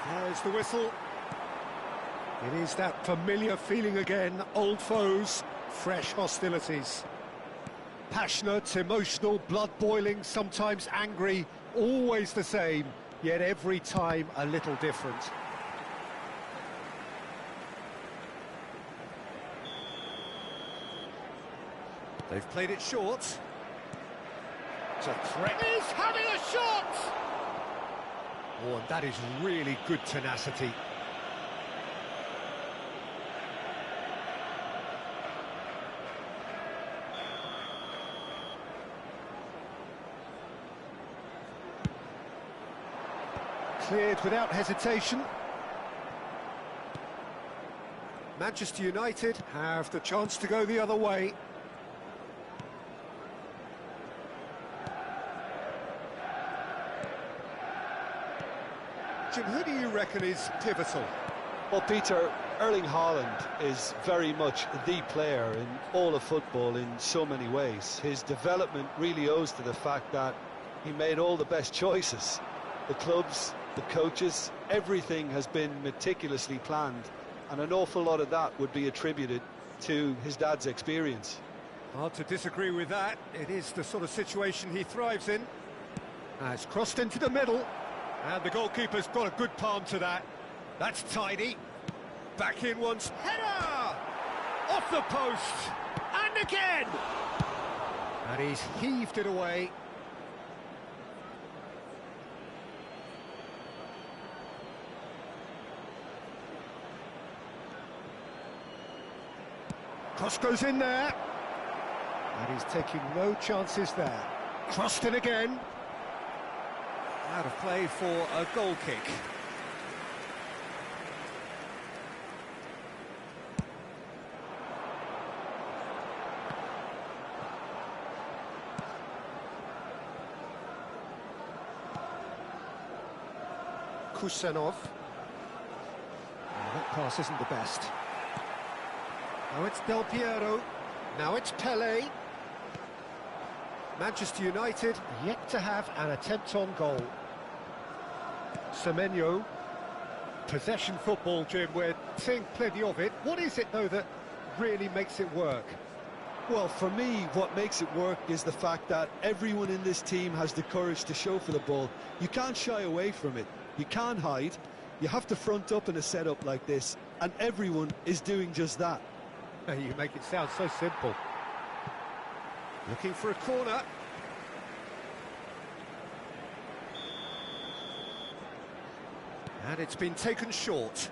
There's the whistle. It is that familiar feeling again, old foes, fresh hostilities. Passionate, emotional, blood-boiling, sometimes angry, always the same, yet every time a little different. They've played it short. It's a threat. He's having a shot! Oh, and that is really good tenacity. Cleared without hesitation. Manchester United have the chance to go the other way. Jim, who do you reckon is pivotal? Well, Peter, Erling Haaland is very much the player in all of football in so many ways. His development really owes to the fact that he made all the best choices. The clubs, the coaches, everything has been meticulously planned, and an awful lot of that would be attributed to his dad's experience. Hard to disagree with that. It is the sort of situation he thrives in. It's crossed into the middle. And the goalkeeper's got a good palm to that. That's tidy. Back in once. Header! Off the post! And again! And he's heaved it away. Cross goes in there. And he's taking no chances there. Crossed in again. Out of play for a goal kick. Kusanov. That pass isn't the best. Now it's Del Piero. Now it's Pele. Manchester United yet to have an attempt on goal. Semenyo. Possession football, Jim, we're seeing plenty of it. What is it, though, that really makes it work? Well, for me, what makes it work is the fact that everyone in this team has the courage to show for the ball. You can't shy away from it. You can't hide. You have to front up in a setup like this, and everyone is doing just that. You make it sound so simple. Looking for a corner. And it's been taken short.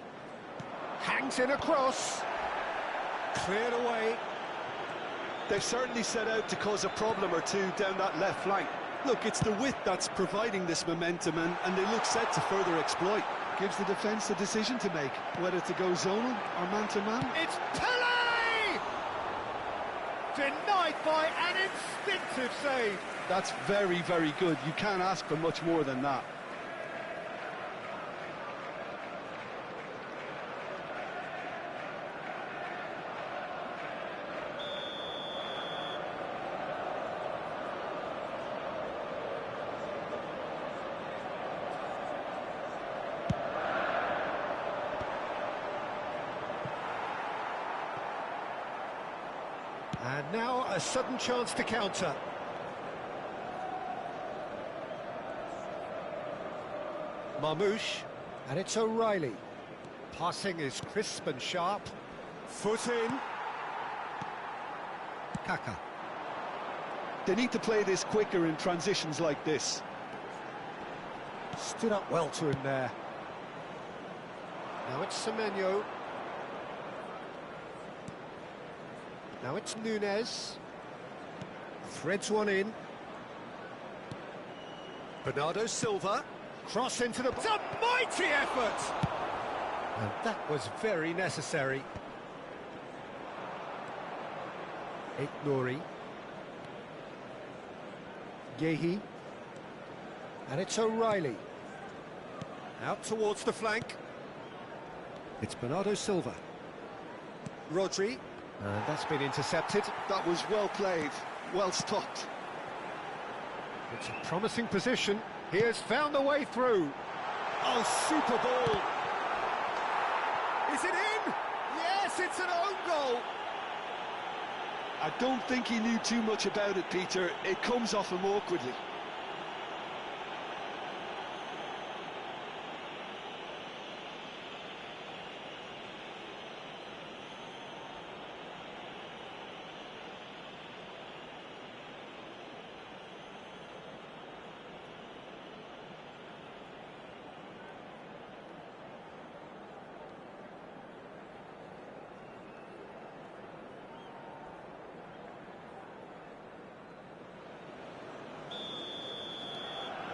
Hangs in a cross. Cleared away. They've certainly set out to cause a problem or two down that left flank. Look, it's the width that's providing this momentum, and they look set to further exploit. Gives the defence a decision to make, whether to go zonal or man-to-man. It's Pele! Denied by an instinctive save. That's very, very good. You can't ask for much more than that. And now a sudden chance to counter. Marmouche, and it's O'Reilly. Passing is crisp and sharp. Foot in. Kaka. They need to play this quicker in transitions like this. Stood up well to him there. Now it's Semenyo. Now it's Nunez. Threads one in. Bernardo Silva. Cross into the... It's a mighty effort! And that was very necessary. Nuri. Gehi. And it's O'Reilly. Out towards the flank. It's Bernardo Silva. Rodri. And that's been intercepted. That was well played, well stopped. It's a promising position. He has found the way through. Oh, super ball. Is it in? Yes, it's an own goal. I don't think he knew too much about it, Peter. It comes off him awkwardly.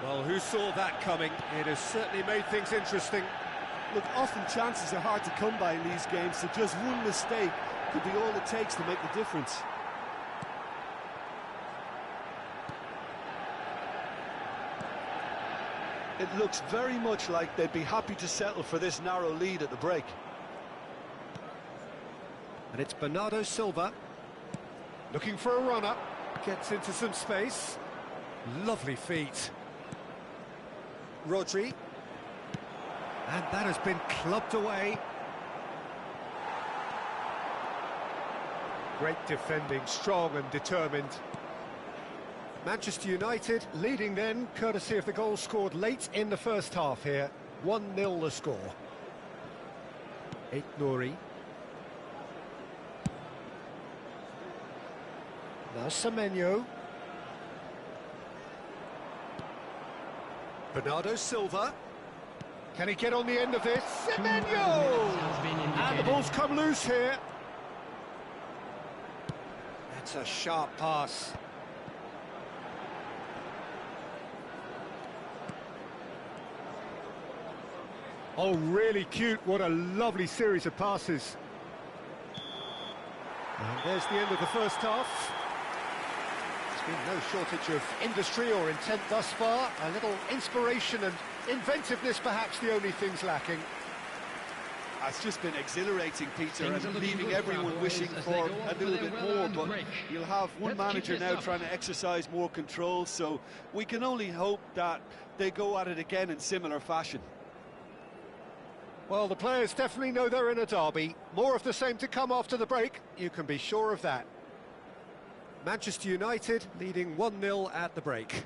Well, who saw that coming? It has certainly made things interesting. Look, often chances are hard to come by in these games, so just one mistake could be all it takes to make the difference. It looks very much like they'd be happy to settle for this narrow lead at the break. And it's Bernardo Silva. Looking for a runner. Gets into some space. Lovely feet. Rodri. And that has been clubbed away. Great defending, strong and determined. Manchester United leading then, courtesy of the goal scored late in the first half here. 1-0 the score. Nuri. Now Semenyo. Bernardo Silva. Can he get on the end of this? Semenyo! And the ball's come loose here. That's a sharp pass. Oh, really cute. What a lovely series of passes. And there's the end of the first half. There's been no shortage of industry or intent thus far. A little inspiration and inventiveness, perhaps the only things lacking. It's just been exhilarating, Peter, and leaving everyone wishing for a little bit more, but you'll have one manager now trying to exercise more control, so we can only hope that they go at it again in similar fashion. Well, the players definitely know they're in a derby. More of the same to come after the break, you can be sure of that. Manchester United leading 1-0 at the break.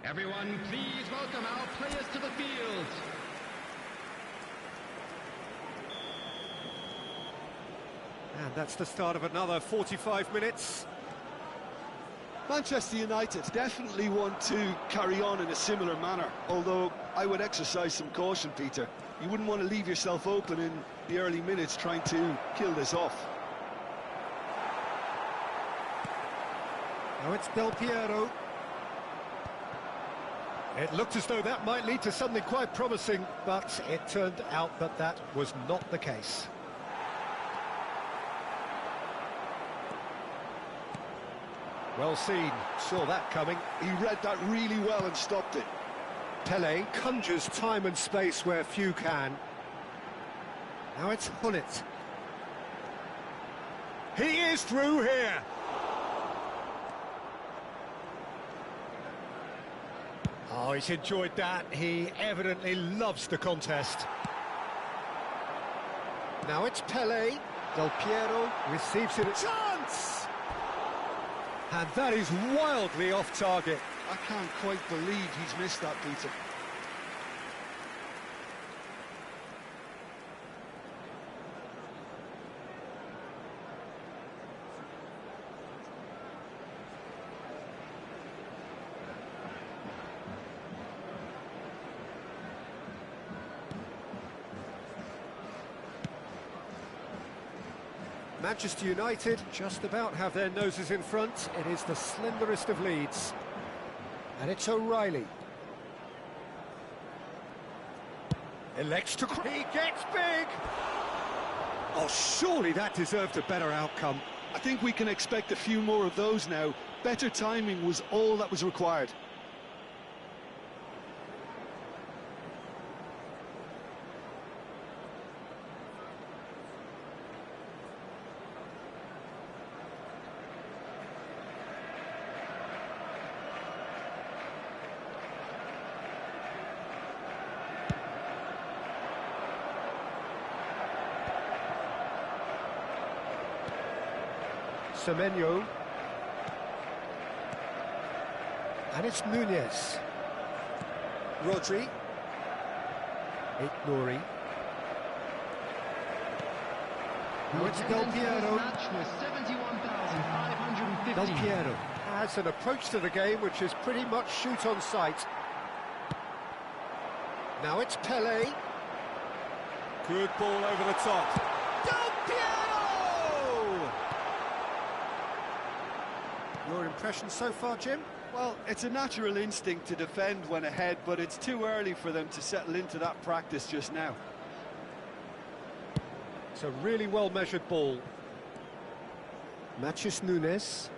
Everyone, please welcome our players to the field. And that's the start of another 45 minutes. Manchester United definitely want to carry on in a similar manner, although I would exercise some caution, Peter. You wouldn't want to leave yourself open in the early minutes trying to kill this off. Now it's Del Piero. It looked as though that might lead to something quite promising, but it turned out that that was not the case. Well seen, saw that coming. He read that really well and stopped it. Pele conjures time and space where few can. Now it's Hullet. He is through here. Oh, he's enjoyed that. He evidently loves the contest. Now it's Pele. Del Piero receives it. Chance! And that is wildly off target. I can't quite believe he's missed that, Peter. Manchester United just about have their noses in front. It is the slenderest of leads. And it's O'Reilly. Elects to... He gets big! Oh, surely that deserved a better outcome. I think we can expect a few more of those now. Better timing was all that was required. Semenyo. And it's Nunez. Rodri. Nouri. Now it's Del Piero. Del Piero has an approach to the game which is pretty much shoot on sight. Now it's Pele. Good ball over the top. Del Piero! Your impression so far, Jim? Well, it's a natural instinct to defend when ahead, but it's too early for them to settle into that practice just now. It's a really well-measured ball. Matheus Nunes.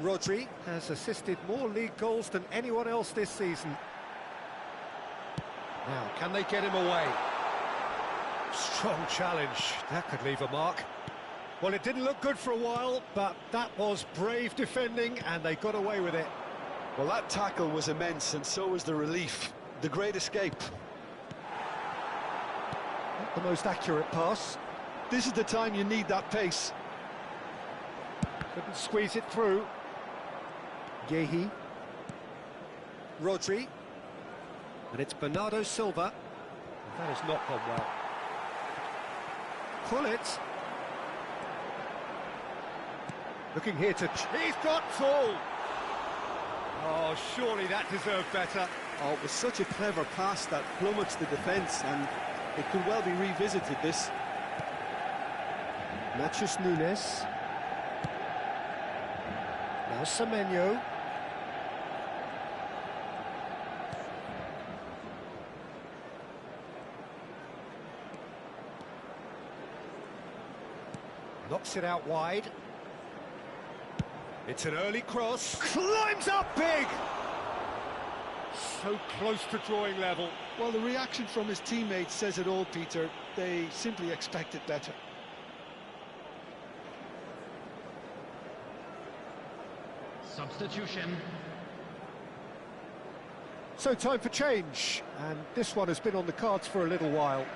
Rodri has assisted more league goals than anyone else this season. Now, can they get him away? Strong challenge. That could leave a mark. Well, it didn't look good for a while, but that was brave defending, and they got away with it. Well, that tackle was immense, and so was the relief. The great escape. Not the most accurate pass. This is the time you need that pace. Couldn't squeeze it through. Yehi. Rodri. And it's Bernardo Silva. That has not gone well. Pull it. Looking here to... He's got full! Oh, surely that deserved better. Oh, it was such a clever pass that plummets the defence, and it could well be revisited, this. Matheus Nunes. Now Semenyo. Knocks it out wide. It's an early cross. Climbs up big! So close to drawing level. Well, the reaction from his teammates says it all, Peter. They simply expected better. Substitution. So time for change, and this one has been on the cards for a little while.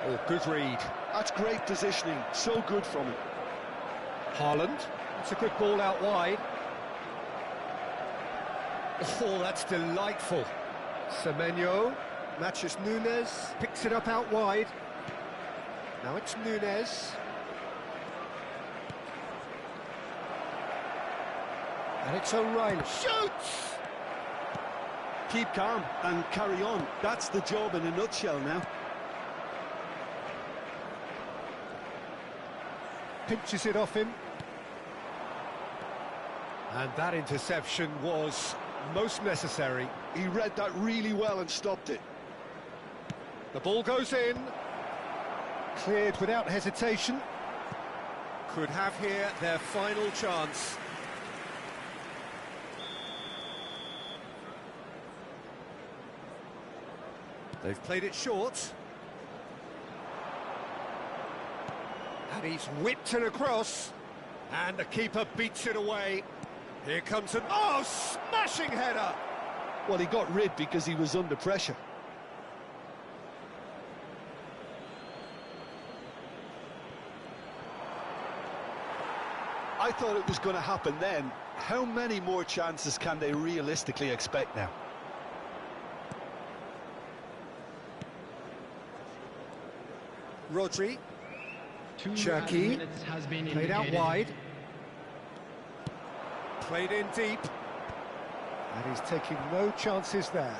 Oh, good read. That's great positioning, so good from him. Haaland. It's a good ball out wide. Oh, that's delightful. Semenyo matches Nunes, picks it up out wide. Now it's Nunes. And it's O'Reilly. Shoots! Keep calm and carry on. That's the job in a nutshell now. Pinches it off him. And that interception was most necessary. He read that really well and stopped it. The ball goes in. Cleared without hesitation. Could have here their final chance. They've played it short. And he's whipped it across. And the keeper beats it away. Here comes an... Oh, smashing header! Well, he got rid because he was under pressure. I thought it was going to happen then. How many more chances can they realistically expect now? Rodri. 2 Cherky. minutes has been Played out indicated. wide. Played in deep. And he's taking no chances there.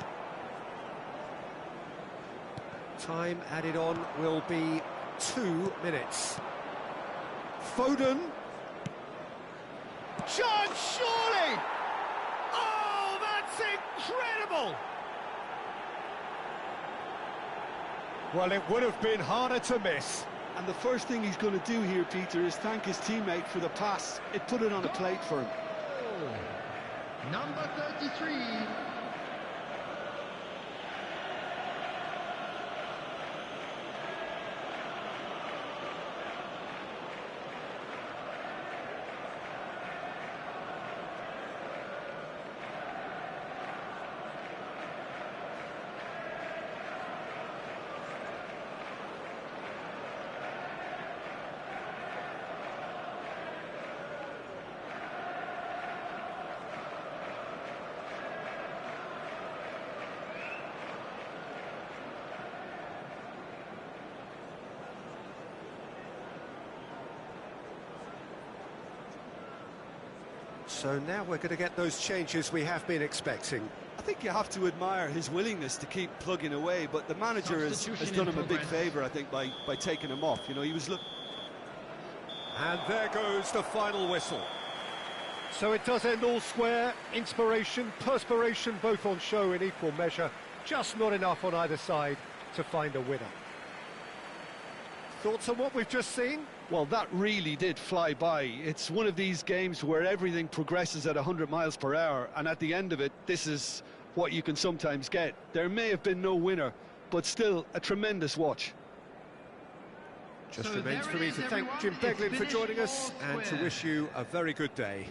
Time added on will be 2 minutes. Foden. Chance, surely! Oh, that's incredible! Well, it would have been harder to miss. And the first thing he's going to do here, Peter, is thank his teammate for the pass. It put it on a plate for him. Number 33. So now we're going to get those changes we have been expecting. I think you have to admire his willingness to keep plugging away, but the manager has done him a big favour, I think, by taking him off. You know, he was looking... And there goes the final whistle. So it does end all square. Inspiration, perspiration, both on show in equal measure. Just not enough on either side to find a winner. Thoughts on what we've just seen? Well, that really did fly by. It's one of these games where everything progresses at 100 miles per hour, and at the end of it, this is what you can sometimes get. There may have been no winner, but still a tremendous watch. Just remains for me to thank Jim Beglin for joining us and to wish you a very good day.